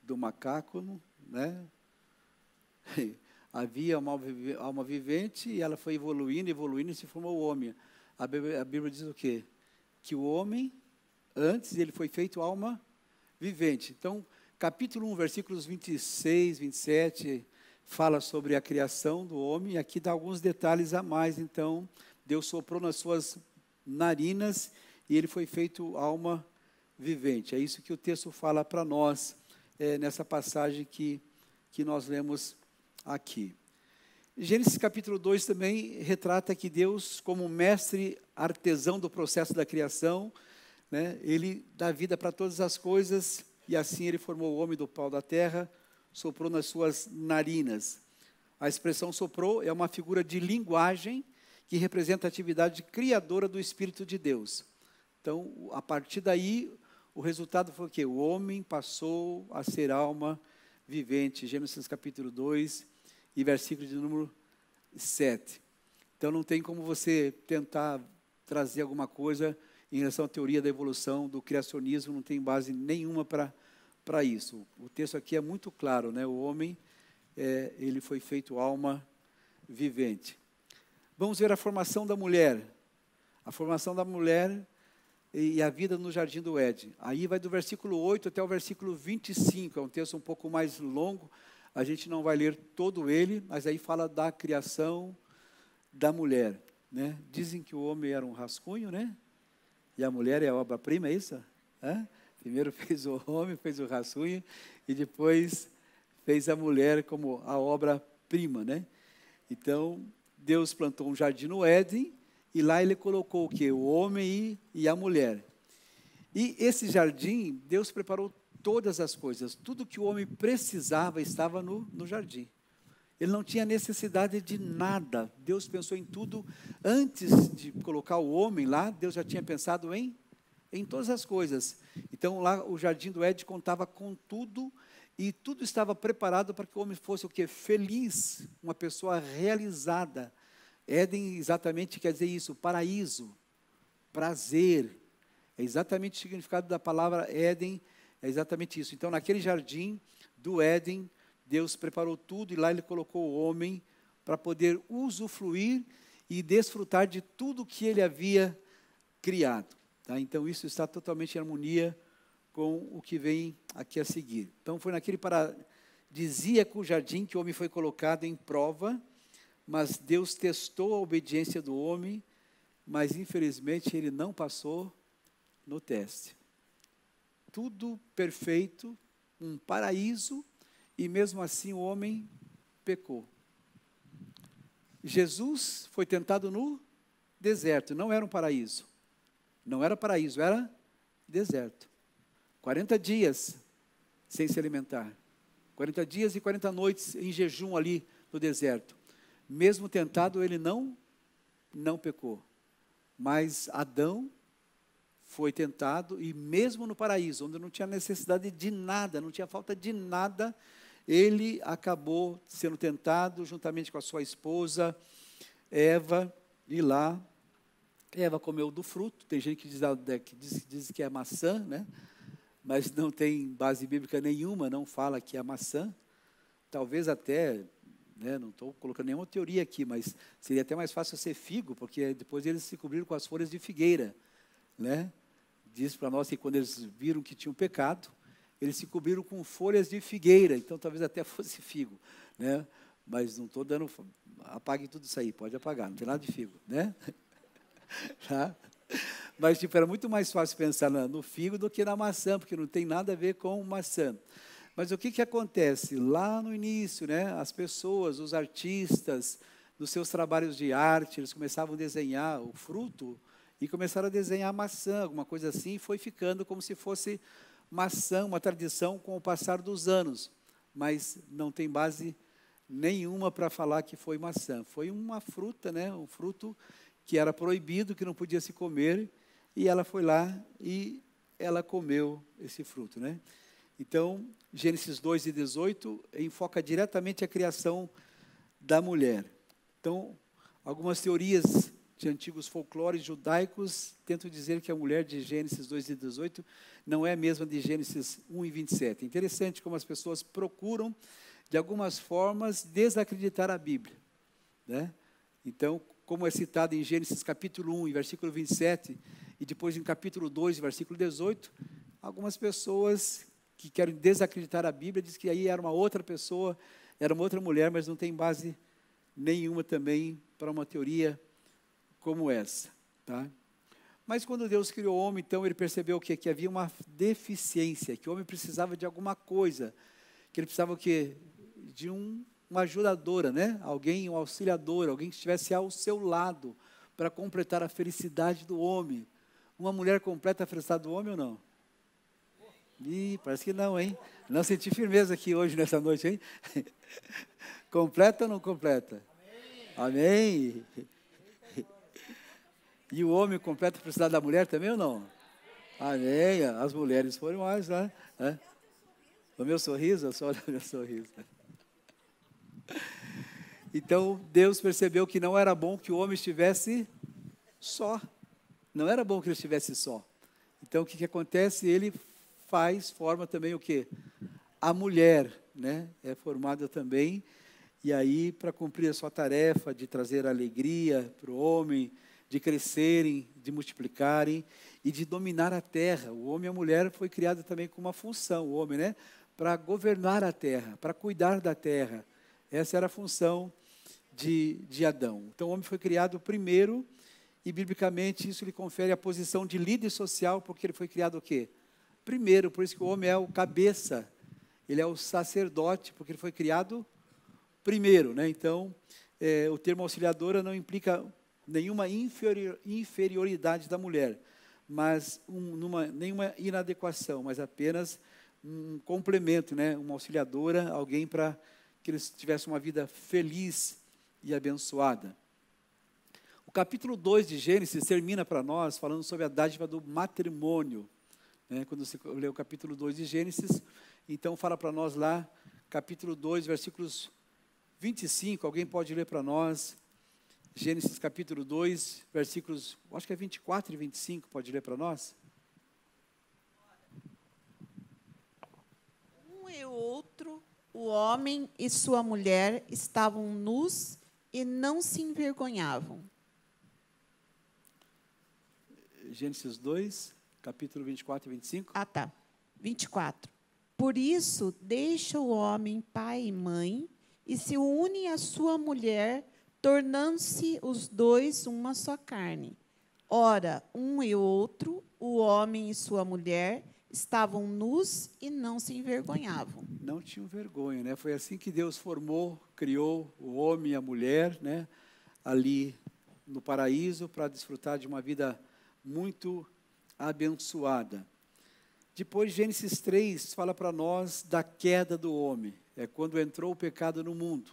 do macaco, né? Havia uma alma vivente e ela foi evoluindo e se formou o homem. A Bíblia diz o quê? Que o homem, antes, ele foi feito alma vivente. Então, capítulo 1, versículos 26, 27, fala sobre a criação do homem. E aqui dá alguns detalhes a mais. Então, Deus soprou nas suas narinas e ele foi feito alma vivente. É isso que o texto fala para nós, nessa passagem que nós lemos aqui. Gênesis capítulo 2 também retrata que Deus, como mestre artesão do processo da criação, né, ele dá vida para todas as coisas, e assim ele formou o homem do pó da terra, soprou nas suas narinas. A expressão soprou é uma figura de linguagem que representa a atividade criadora do Espírito de Deus. Então, a partir daí, o resultado foi o quê? O homem passou a ser alma vivente. Gênesis capítulo 2 e versículo de número 7. Então, não tem como você tentar trazer alguma coisa em relação à teoria da evolução, do criacionismo, não tem base nenhuma para isso. O texto aqui é muito claro, né? O homem, ele foi feito alma vivente. Vamos ver a formação da mulher. A formação da mulher e a vida no jardim do Éden. Aí vai do versículo 8 até o versículo 25, é um texto um pouco mais longo, a gente não vai ler todo ele, mas aí fala da criação da mulher, né? Dizem que o homem era um rascunho, né? E a mulher é a obra-prima, é isso? Primeiro fez o homem, fez o rascunho, e depois fez a mulher como a obra-prima, né? Então, Deus plantou um jardim no Éden, e lá ele colocou o quê? O homem e a mulher. E esse jardim, Deus preparou todas as coisas. Tudo que o homem precisava estava no jardim. Ele não tinha necessidade de nada. Deus pensou em tudo. Antes de colocar o homem lá, Deus já tinha pensado em todas as coisas. Então, lá o jardim do Éden contava com tudo, e tudo estava preparado para que o homem fosse o quê? Feliz, uma pessoa realizada. Éden exatamente quer dizer isso, paraíso, prazer. É exatamente o significado da palavra Éden, é exatamente isso. Então, naquele jardim do Éden, Deus preparou tudo, e lá Ele colocou o homem para poder usufruir e desfrutar de tudo que Ele havia criado. Tá? Então, isso está totalmente em harmonia com o que vem aqui a seguir. Então, foi naquele paradisíaco jardim que o homem foi colocado em prova, mas Deus testou a obediência do homem, mas infelizmente ele não passou no teste. Tudo perfeito, um paraíso, e mesmo assim o homem pecou. Jesus foi tentado no deserto, não era um paraíso. Não era paraíso, era deserto. 40 dias sem se alimentar. 40 dias e 40 noites em jejum ali no deserto. Mesmo tentado, ele não pecou. Mas Adão foi tentado, e mesmo no paraíso, onde não tinha necessidade de nada, não tinha falta de nada, ele acabou sendo tentado juntamente com a sua esposa, Eva, e lá Eva comeu do fruto. Tem gente que diz que é maçã, né? Mas não tem base bíblica nenhuma, não fala que é maçã. Talvez até, né, não estou colocando nenhuma teoria aqui, mas seria até mais fácil ser figo, porque depois eles se cobriram com as folhas de figueira, né? Diz para nós que quando eles viram que tinham pecado, eles se cobriram com folhas de figueira, então talvez até fosse figo, né? Mas não estou dando, apague tudo isso aí, pode apagar, não tem nada de figo, né? Tá? Mas tipo, era muito mais fácil pensar no figo do que na maçã, porque não tem nada a ver com maçã. Mas o que acontece? Lá no início, né, as pessoas, os artistas, nos seus trabalhos de arte, eles começavam a desenhar o fruto e começaram a desenhar maçã, alguma coisa assim, e foi ficando como se fosse maçã, uma tradição com o passar dos anos. Mas não tem base nenhuma para falar que foi maçã. Foi uma fruta, né, um fruto que era proibido, que não podia se comer, e ela foi lá e ela comeu esse fruto, né? Então, Gênesis 2:18 enfoca diretamente a criação da mulher. Então, algumas teorias de antigos folclores judaicos tentam dizer que a mulher de Gênesis 2:18 não é a mesma de Gênesis 1:27. Interessante como as pessoas procuram, de algumas formas, desacreditar a Bíblia, né? Então, como é citado em Gênesis capítulo 1, versículo 27, e depois em capítulo 2, versículo 18, algumas pessoas que querem desacreditar a Bíblia dizem que aí era uma outra pessoa, era uma outra mulher, mas não tem base nenhuma também para uma teoria como essa. Tá? Mas quando Deus criou o homem, então ele percebeu o quê? Que havia uma deficiência, que o homem precisava de alguma coisa, que ele precisava o quê? De uma ajudadora, né? Alguém, um auxiliador, alguém que estivesse ao seu lado para completar a felicidade do homem. Uma mulher completa a felicidade do homem ou não? Ih, parece que não, hein? Não senti firmeza aqui hoje, nessa noite, hein? Completa ou não completa? Amém. E o homem completa a felicidade da mulher também ou não? Amém. As mulheres foram mais, né? O meu sorriso, só o meu sorriso. Então, Deus percebeu que não era bom que o homem estivesse só. Não era bom que ele estivesse só. Então, o que acontece? Ele forma também o quê? A mulher, né? É formada também. E aí, para cumprir a sua tarefa de trazer alegria para o homem, de crescerem, de multiplicarem e de dominar a terra. O homem e a mulher foi criado também com uma função, o homem, né? Para governar a terra, para cuidar da terra. Essa era a função de Adão. Então, o homem foi criado primeiro, e biblicamente isso lhe confere a posição de líder social, porque ele foi criado o quê? Primeiro, por isso que o homem é o cabeça, ele é o sacerdote, porque ele foi criado primeiro, né? Então, o termo auxiliadora não implica nenhuma inferioridade da mulher, mas nenhuma inadequação, mas apenas um complemento, né? Uma auxiliadora, alguém para que eles tivessem uma vida feliz e abençoada. O capítulo 2 de Gênesis termina para nós falando sobre a dádiva do matrimônio. Né? Quando você lê o capítulo 2 de Gênesis, então fala para nós lá, capítulo 2, versículos 25, alguém pode ler para nós? Gênesis capítulo 2, versículos, acho que é 24 e 25, pode ler para nós? Um e outro, o homem e sua mulher, estavam nus e não se envergonhavam. Gênesis 2, capítulo 24 e 25. Ah, tá. 24. Por isso, deixa o homem pai e mãe e se une à sua mulher, tornando-se os dois uma só carne. Ora, um e outro, o homem e sua mulher, estavam nus e não se envergonhavam. Não tinham vergonha, né? Foi assim que Deus formou, criou o homem e a mulher, né? Ali no paraíso, para desfrutar de uma vida muito abençoada. Depois, Gênesis 3 fala para nós da queda do homem. É quando entrou o pecado no mundo.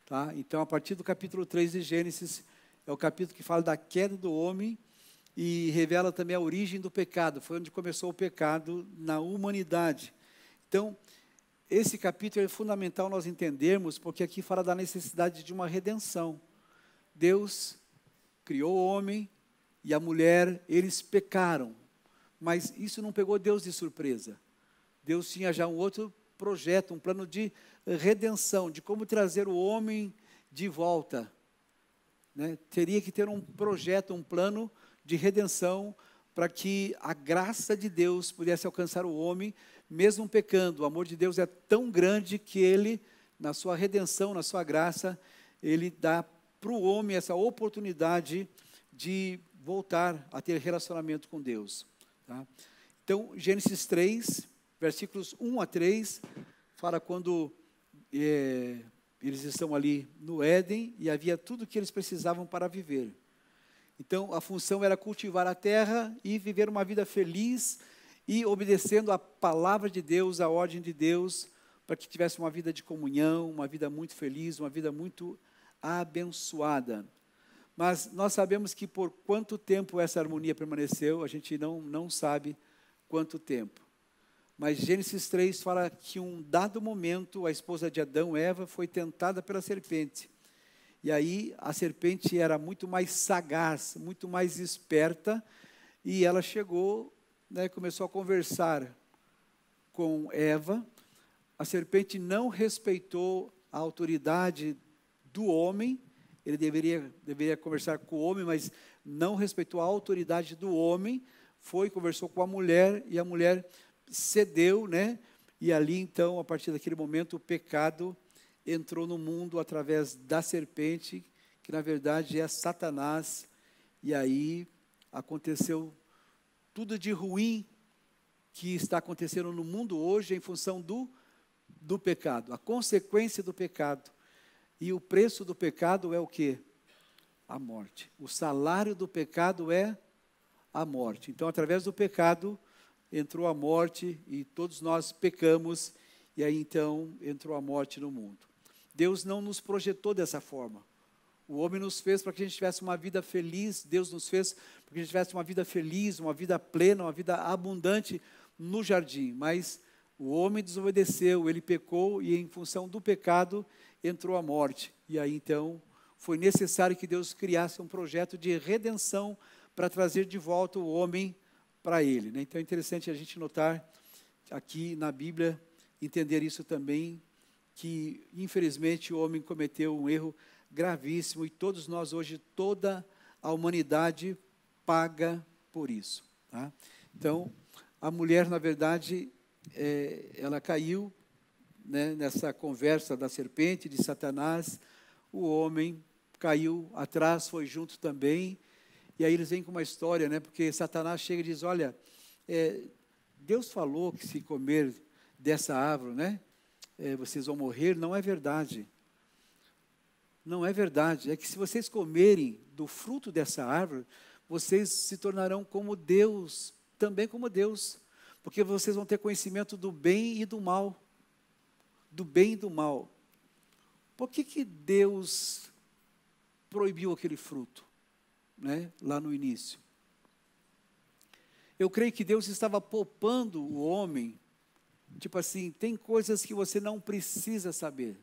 Tá? Então, a partir do capítulo 3 de Gênesis, é o capítulo que fala da queda do homem e revela também a origem do pecado. Foi onde começou o pecado na humanidade. Então, esse capítulo é fundamental nós entendermos, porque aqui fala da necessidade de uma redenção. Deus criou o homem e a mulher, eles pecaram. Mas isso não pegou Deus de surpresa. Deus tinha já um outro projeto, um plano de redenção, de como trazer o homem de volta. Né? Teria que ter um projeto, um plano de redenção para que a graça de Deus pudesse alcançar o homem, mesmo pecando. O amor de Deus é tão grande que Ele, na sua redenção, na sua graça, Ele dá para o homem essa oportunidade de voltar a ter relacionamento com Deus. Tá? Então, Gênesis 3, versículos 1 a 3, fala quando eles estão ali no Éden e havia tudo o que eles precisavam para viver. Então, a função era cultivar a terra e viver uma vida feliz e obedecendo a palavra de Deus, a ordem de Deus, para que tivesse uma vida de comunhão, uma vida muito feliz, uma vida muito abençoada. Mas nós sabemos que por quanto tempo essa harmonia permaneceu, a gente não sabe quanto tempo. Mas Gênesis 3 fala que um dado momento, a esposa de Adão, Eva, foi tentada pela serpente. E aí a serpente era muito mais sagaz, muito mais esperta, e ela chegou, né, começou a conversar com Eva. A serpente não respeitou a autoridade do homem. Ele deveria conversar com o homem, mas não respeitou a autoridade do homem. Conversou com a mulher, e a mulher cedeu, né? E ali, então, a partir daquele momento, o pecado entrou no mundo através da serpente, que na verdade é Satanás. E aí aconteceu tudo de ruim que está acontecendo no mundo hoje em função do pecado, a consequência do pecado. E o preço do pecado é o quê? A morte. O salário do pecado é a morte. Então, através do pecado, entrou a morte e todos nós pecamos, e aí então entrou a morte no mundo. Deus não nos projetou dessa forma. O homem nos fez para que a gente tivesse uma vida feliz, Deus nos fez para que a gente tivesse uma vida feliz, uma vida plena, uma vida abundante no jardim. Mas o homem desobedeceu, ele pecou, e em função do pecado entrou a morte. E aí então foi necessário que Deus criasse um projeto de redenção para trazer de volta o homem para Ele. Né? Então é interessante a gente notar aqui na Bíblia, entender isso também, que infelizmente o homem cometeu um erro gravíssimo e todos nós hoje, toda a humanidade paga por isso. Tá? Então, a mulher, na verdade, ela caiu, né, nessa conversa da serpente, de Satanás. O homem caiu atrás, foi junto também. E aí eles vêm com uma história, né, porque Satanás chega e diz, olha, Deus falou que se comer dessa árvore, né, vocês vão morrer. Não é verdade. Não é verdade. É que se vocês comerem do fruto dessa árvore, vocês se tornarão como Deus, também como Deus. Porque vocês vão ter conhecimento do bem e do mal. Do bem e do mal. Por que Deus proibiu aquele fruto, né, lá no início? Eu creio que Deus estava poupando o homem. Tipo assim, tem coisas que você não precisa saber.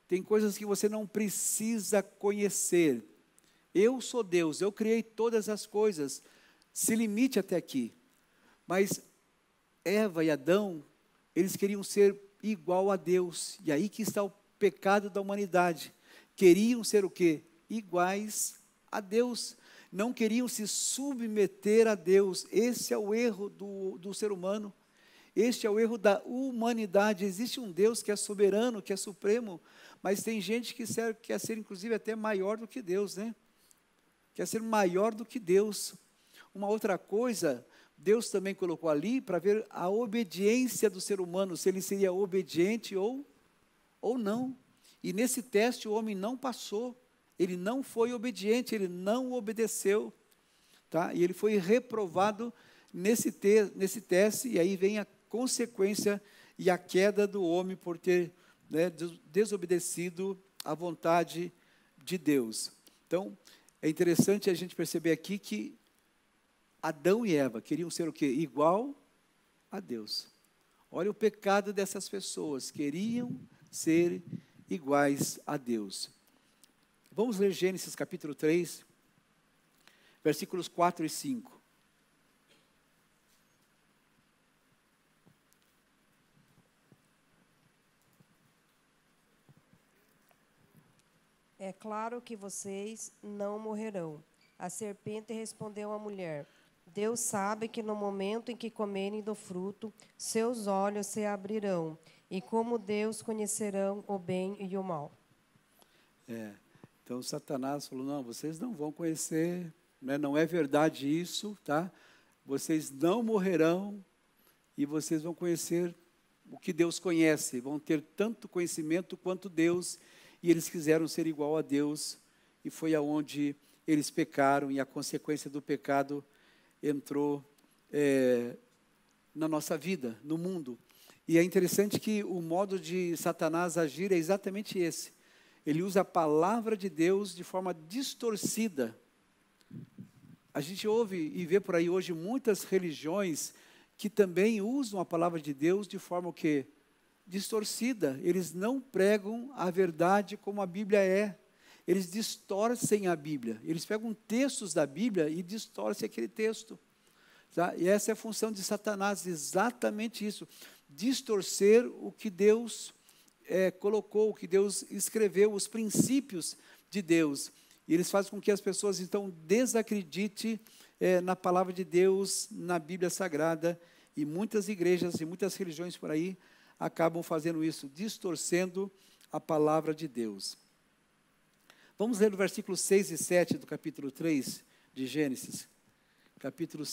Tem coisas que você não precisa conhecer. Eu sou Deus, eu criei todas as coisas. Se limite até aqui. Mas Eva e Adão, eles queriam ser igual a Deus. E aí que está o pecado da humanidade. Queriam ser o quê? Iguais a Deus. Não queriam se submeter a Deus. Esse é o erro do ser humano. Este é o erro da humanidade. Existe um Deus que é soberano, que é supremo, mas tem gente que quer ser, inclusive, até maior do que Deus, né? Quer ser maior do que Deus. Uma outra coisa, Deus também colocou ali para ver a obediência do ser humano, se ele seria obediente ou não. E nesse teste o homem não passou, ele não foi obediente, ele não obedeceu, tá? E ele foi reprovado nesse teste, e aí vem a consequência e a queda do homem por ter, né, desobedecido à vontade de Deus. Então, é interessante a gente perceber aqui que Adão e Eva queriam ser o quê? Igual a Deus. Olha o pecado dessas pessoas, queriam ser iguais a Deus. Vamos ler Gênesis capítulo 3, versículos 4 e 5. É claro que vocês não morrerão. A serpente respondeu à mulher: Deus sabe que no momento em que comerem do fruto, seus olhos se abrirão, e como Deus conhecerão o bem e o mal. Então Satanás falou, não, vocês não vão conhecer, né, não é verdade isso, tá? Vocês não morrerão e vocês vão conhecer o que Deus conhece, vão ter tanto conhecimento quanto Deus, e eles quiseram ser igual a Deus, e foi aonde eles pecaram, e a consequência do pecado entrou na nossa vida, no mundo. E é interessante que o modo de Satanás agir é exatamente esse. Ele usa a palavra de Deus de forma distorcida. A gente ouve e vê por aí hoje muitas religiões que também usam a palavra de Deus de forma o quê? Distorcida. Eles não pregam a verdade como a Bíblia é. Eles distorcem a Bíblia. Eles pegam textos da Bíblia e distorcem aquele texto. Tá? E essa é a função de Satanás, exatamente isso. Distorcer o que Deus colocou, o que Deus escreveu, os princípios de Deus. E eles fazem com que as pessoas, então, desacreditem na palavra de Deus, na Bíblia Sagrada. E muitas igrejas e muitas religiões por aí acabam fazendo isso, distorcendo a palavra de Deus. Vamos ler o versículo 6 e 7 do capítulo 3 de Gênesis. Capítulo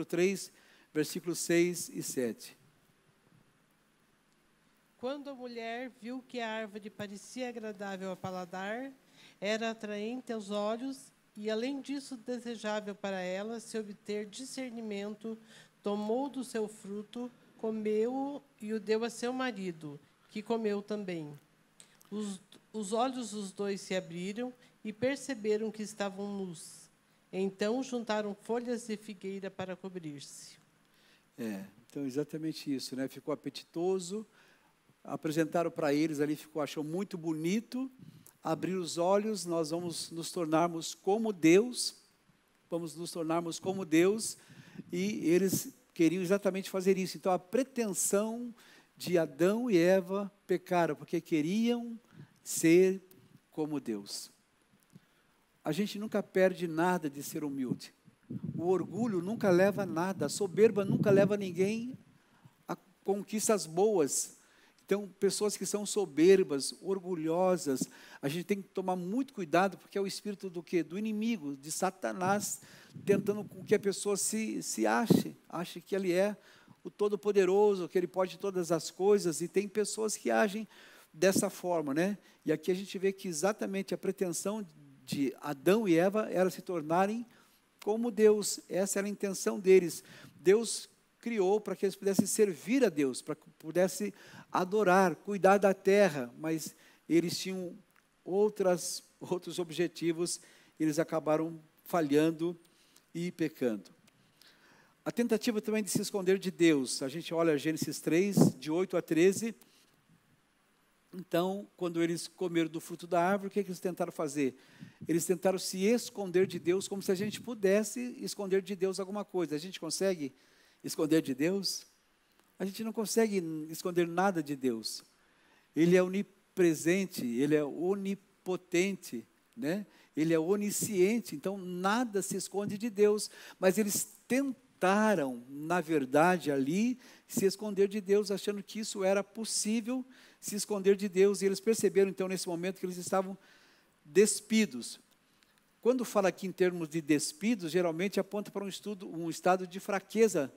3, versículos 6 e 7. Quando a mulher viu que a árvore parecia agradável ao paladar, era atraente aos olhos e, além disso, desejável para ela se obter discernimento, tomou do seu fruto, comeu-o e o deu a seu marido, que comeu também. Os olhos dos dois se abriram e perceberam que estavam nus. Então juntaram folhas de figueira para cobrir-se. Então exatamente isso, né? Ficou apetitoso, apresentaram para eles ali, achou muito bonito, abrir os olhos, nós vamos nos tornarmos como Deus, e eles queriam exatamente fazer isso. Então a pretensão de Adão e Eva pecaram, porque queriam ser como Deus. A gente nunca perde nada de ser humilde. O orgulho nunca leva a nada, a soberba nunca leva ninguém a conquistas boas. Então, pessoas que são soberbas, orgulhosas, a gente tem que tomar muito cuidado, porque é o espírito do quê? Do inimigo, de Satanás, tentando com que a pessoa se ache que ele é o Todo-Poderoso, que ele pode todas as coisas, e tem pessoas que agem dessa forma, né? E aqui a gente vê que exatamente a pretensão de Adão e Eva era se tornarem como Deus. Essa era a intenção deles. Deus criou para que eles pudessem servir a Deus, para que pudessem adorar, cuidar da terra, mas eles tinham outros objetivos, eles acabaram falhando e pecando. A tentativa também de se esconder de Deus. A gente olha Gênesis 3, de 8 a 13. Então, quando eles comeram do fruto da árvore, o que eles tentaram fazer? Eles tentaram se esconder de Deus, como se a gente pudesse esconder de Deus alguma coisa. A gente consegue esconder de Deus? A gente não consegue esconder nada de Deus. Ele é onipresente, Ele é onipotente, né? Ele é onisciente, então nada se esconde de Deus. Mas eles tentaram, na verdade, ali, se esconder de Deus, achando que isso era possível, se esconder de Deus. E eles perceberam, então, nesse momento, que eles estavam despidos. Quando fala aqui em termos de despidos, geralmente aponta para um estado de fraqueza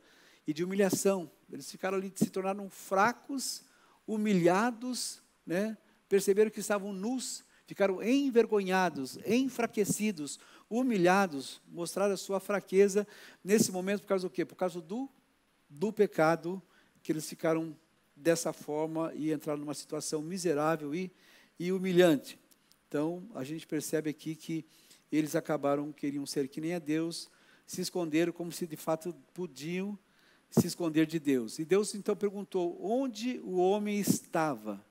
e de humilhação. Eles ficaram ali, se tornaram fracos, humilhados, né? Perceberam que estavam nus, ficaram envergonhados, enfraquecidos, humilhados, mostraram a sua fraqueza nesse momento. Por causa do quê? Por causa do pecado, que eles ficaram dessa forma e entraram numa situação miserável e humilhante. Então, a gente percebe aqui que eles queriam ser que nem a Deus, se esconderam como se de fato podiam se esconder de Deus. E Deus então perguntou, onde o homem estava?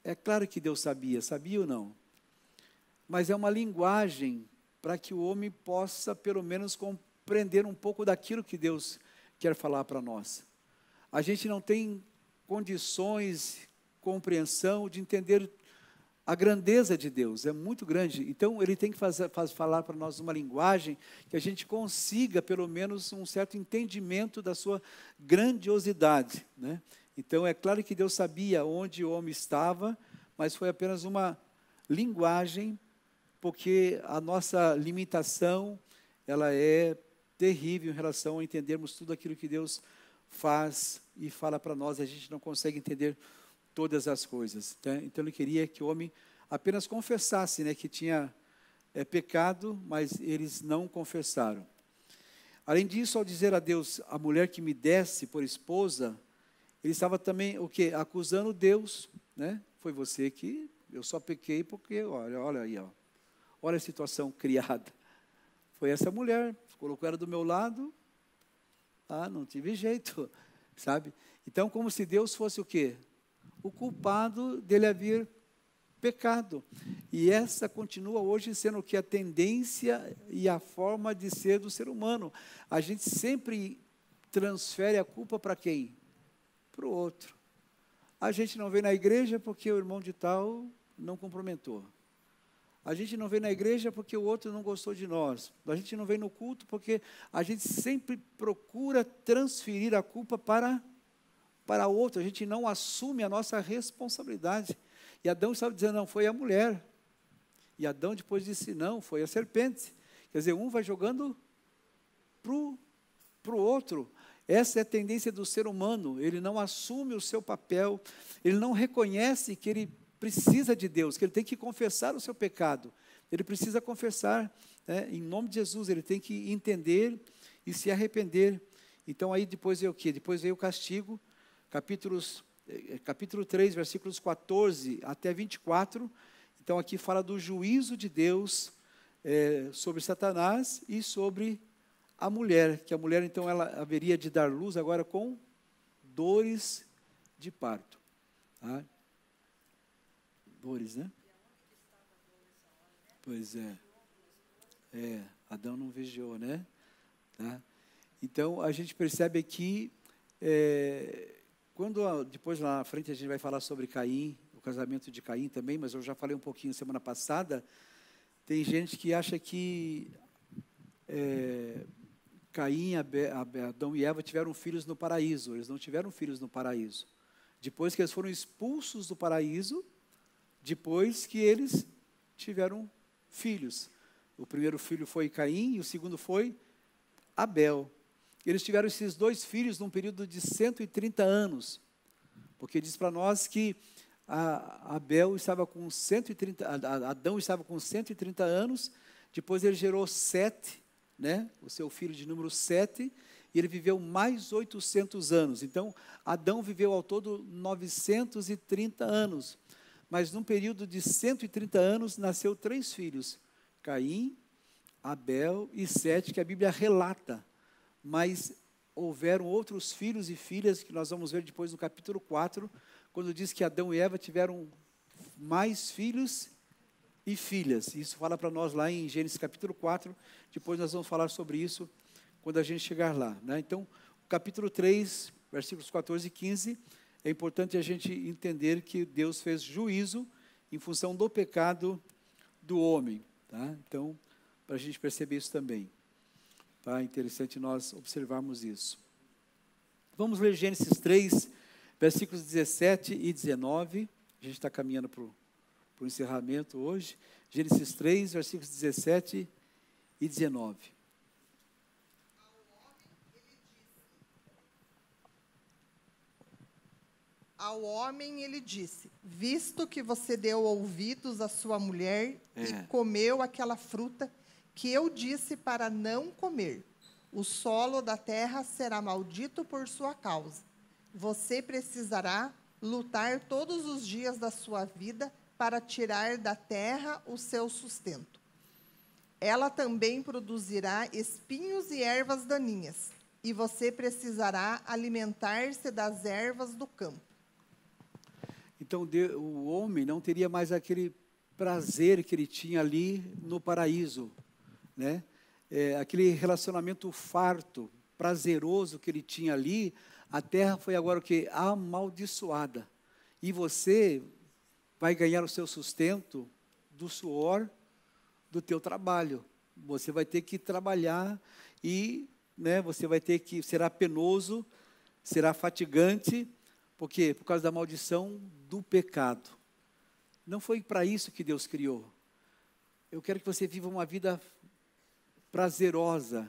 É claro que Deus sabia ou não? Mas é uma linguagem para que o homem possa, pelo menos, compreender um pouco daquilo que Deus quer falar para nós. A gente não tem condições, compreensão de entender a grandeza de Deus, é muito grande. Então, Ele tem que falar para nós uma linguagem que a gente consiga, pelo menos, um certo entendimento da sua grandiosidade, né? Então, é claro que Deus sabia onde o homem estava, mas foi apenas uma linguagem, porque a nossa limitação, ela é terrível em relação a entendermos tudo aquilo que Deus faz e fala para nós. A gente não consegue entender todas as coisas, né? Então, Ele queria que o homem apenas confessasse, né, que tinha pecado, mas eles não confessaram. Além disso, ao dizer a Deus, a mulher que me desse por esposa, ele estava também, o quê? Acusando Deus, né? Foi você que, eu só pequei porque, olha aí, ó. Olha a situação criada. Foi essa mulher, colocou ela do meu lado, não tive jeito, sabe? Então, como se Deus fosse o quê? O culpado dele haver pecado. E essa continua hoje sendo o que? A tendência e a forma de ser do ser humano. A gente sempre transfere a culpa para quem? Para o outro. A gente não vem na igreja porque o irmão de tal não cumprimentou. A gente não vem na igreja porque o outro não gostou de nós. A gente não vem no culto porque a gente sempre procura transferir a culpa para o outro. A gente não assume a nossa responsabilidade. E Adão estava dizendo, não, foi a mulher. E Adão depois disse, não, foi a serpente. Quer dizer, um vai jogando para o outro. Essa é a tendência do ser humano. Ele não assume o seu papel, ele não reconhece que ele precisa de Deus, que ele tem que confessar o seu pecado. Ele precisa confessar, né, em nome de Jesus, ele tem que entender e se arrepender. Então aí depois veio o quê? Depois veio o castigo, capítulo 3, versículos 14 até 24. Então aqui fala do juízo de Deus sobre Satanás e sobre a mulher, que a mulher então ela haveria de dar luz agora com dores de parto. Tá? Dores, né? Pois é. Adão não vigiou, né? Tá? Então a gente percebe aqui, depois lá na frente a gente vai falar sobre Caim, o casamento de Caim também, mas eu já falei um pouquinho semana passada. Tem gente que acha que Caim, Adão e Eva tiveram filhos no paraíso. Eles não tiveram filhos no paraíso. Depois que eles foram expulsos do paraíso, depois que eles tiveram filhos. O primeiro filho foi Caim e o segundo foi Abel. Eles tiveram esses dois filhos num período de 130 anos. Porque diz para nós que Abel estava com 130, Adão estava com 130 anos, depois ele gerou Sete, né? O seu filho de número 7, e ele viveu mais 800 anos. Então, Adão viveu ao todo 930 anos. Mas num período de 130 anos, nasceu 3 filhos, Caim, Abel e Sete, que a Bíblia relata. Mas houveram outros filhos e filhas, que nós vamos ver depois no capítulo 4, quando diz que Adão e Eva tiveram mais filhos e filhas. Isso fala para nós lá em Gênesis capítulo 4, depois nós vamos falar sobre isso quando a gente chegar lá, né? Então, o capítulo 3, versículos 14 e 15, é importante a gente entender que Deus fez juízo em função do pecado do homem, tá? Então, para a gente perceber isso também, tá? É interessante nós observarmos isso. Vamos ler Gênesis 3, versículos 17 e 19, a gente está caminhando para o encerramento hoje. Gênesis 3, versículos 17 e 19. Ao homem ele disse: visto que você deu ouvidos à sua mulher e comeu aquela fruta que eu disse para não comer, o solo da terra será maldito por sua causa. Você precisará lutar todos os dias da sua vida para tirar da terra o seu sustento. Ela também produzirá espinhos e ervas daninhas, e você precisará alimentar-se das ervas do campo. Então, o homem não teria mais aquele prazer que ele tinha ali no paraíso, né? Aquele relacionamento farto, prazeroso que ele tinha ali, a terra foi agora o quê? Amaldiçoada. E você vai ganhar o seu sustento do suor do teu trabalho. Você vai ter que trabalhar e, né, você vai ter que, será penoso, será fatigante. Por quê? Por causa da maldição do pecado. Não foi para isso que Deus criou. Eu quero que você viva uma vida prazerosa,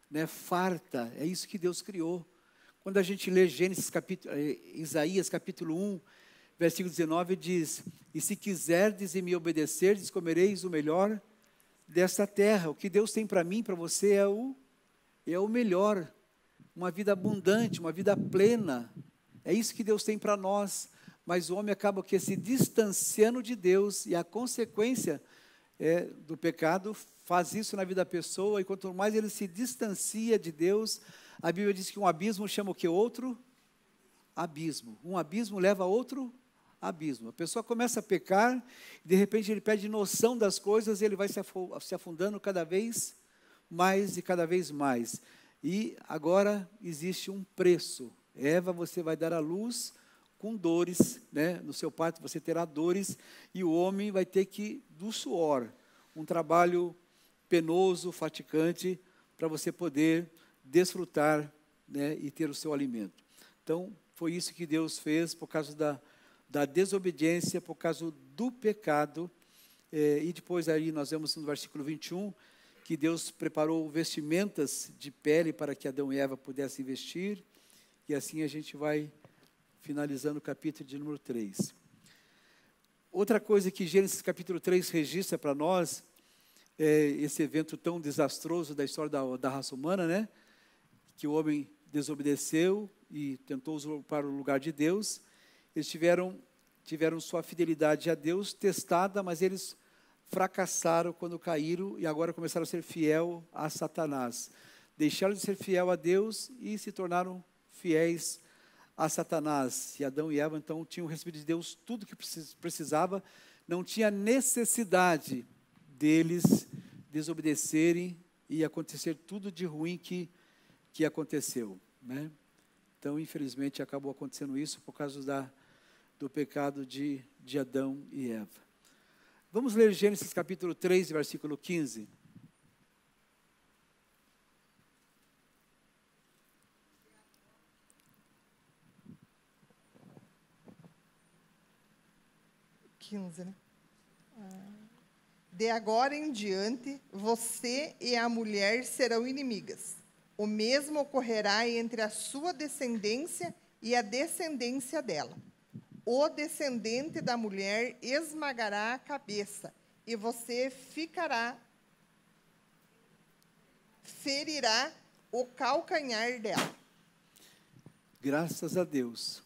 né, farta. É isso que Deus criou. Quando a gente lê Isaías capítulo 1, versículo 19, diz: e se quiserdes e me obedecerdes, comereis o melhor desta terra. O que Deus tem para mim, para você, é o melhor. Uma vida abundante, uma vida plena. É isso que Deus tem para nós, mas o homem acaba se distanciando de Deus, e a consequência do pecado faz isso na vida da pessoa, e quanto mais ele se distancia de Deus, a Bíblia diz que um abismo chama o que? Outro abismo. Um abismo leva a outro abismo. A pessoa começa a pecar, e de repente ele perde noção das coisas, e ele vai se afundando cada vez mais e cada vez mais. E agora existe um preço. Eva, você vai dar à luz com dores, né? No seu parto você terá dores, e o homem vai ter que, do suor, um trabalho penoso, fatigante, para você poder desfrutar, né, e ter o seu alimento. Então, foi isso que Deus fez por causa da desobediência, por causa do pecado. E depois aí nós vemos no versículo 21, que Deus preparou vestimentas de pele para que Adão e Eva pudessem vestir. E assim a gente vai finalizando o capítulo de número 3. Outra coisa que Gênesis capítulo 3 registra para nós, é esse evento tão desastroso da história da raça humana, né? Que o homem desobedeceu e tentou usurpar o lugar de Deus. Eles tiveram sua fidelidade a Deus testada, mas eles fracassaram quando caíram e agora começaram a ser fiel a Satanás. Deixaram de ser fiel a Deus e se tornaram fiéis a Satanás. E Adão e Eva, então, tinham recebido de Deus tudo que precisava, não tinha necessidade deles desobedecerem e acontecer tudo de ruim que aconteceu, né? Então, infelizmente, acabou acontecendo isso por causa do pecado de Adão e Eva. Vamos ler Gênesis capítulo 3, versículo 15. Né? De agora em diante, você e a mulher serão inimigas. O mesmo ocorrerá entre a sua descendência e a descendência dela. o descendente da mulher esmagará a cabeça, e você ferirá o calcanhar dela. Graças a Deus.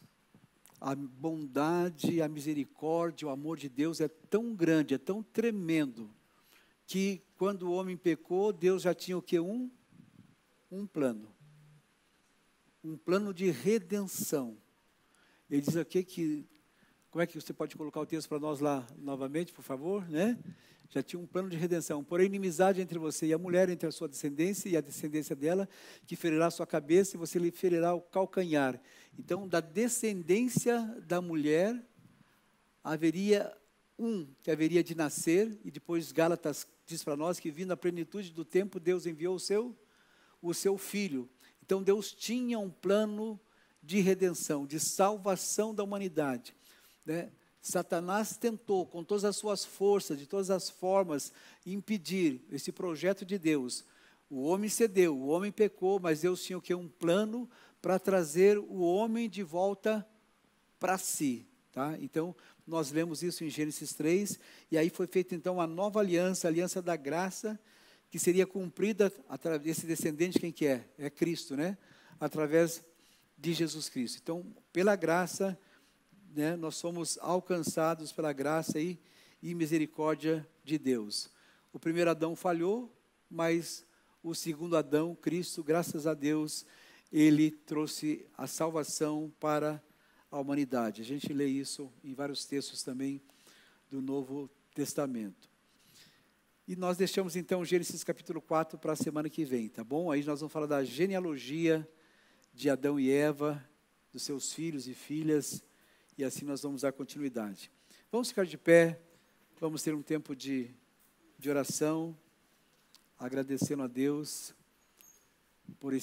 A bondade, a misericórdia, o amor de Deus é tão grande, é tão tremendo, que quando o homem pecou, Deus já tinha o quê? Um plano. Um plano de redenção. Ele diz aqui como é que você pode colocar o texto para nós lá novamente, por favor, né? Já tinha um plano de redenção. Porém, inimizade entre você e a mulher, entre a sua descendência e a descendência dela, que ferirá a sua cabeça e você lhe ferirá o calcanhar. Então, da descendência da mulher, haveria que haveria de nascer, e depois Gálatas diz para nós que, vindo à plenitude do tempo, Deus enviou o seu filho. Então, Deus tinha um plano de redenção, de salvação da humanidade, né? Satanás tentou, com todas as suas forças, de todas as formas, impedir esse projeto de Deus. O homem cedeu, o homem pecou, mas Deus tinha o quê? Um plano para trazer o homem de volta para si. Tá? Então, nós lemos isso em Gênesis 3, e aí foi feita então a nova aliança, a aliança da graça, que seria cumprida através desse descendente, quem que é? É Cristo, né? Através de Jesus Cristo. Então, pela graça, né, nós somos alcançados pela graça e misericórdia de Deus. O primeiro Adão falhou, mas o segundo Adão, Cristo, graças a Deus, ele trouxe a salvação para a humanidade. A gente lê isso em vários textos também do Novo Testamento. E nós deixamos então Gênesis capítulo 4 para a semana que vem, tá bom? Aí nós vamos falar da genealogia de Adão e Eva, dos seus filhos e filhas, e assim nós vamos dar continuidade. Vamos ficar de pé, vamos ter um tempo de oração, agradecendo a Deus por esse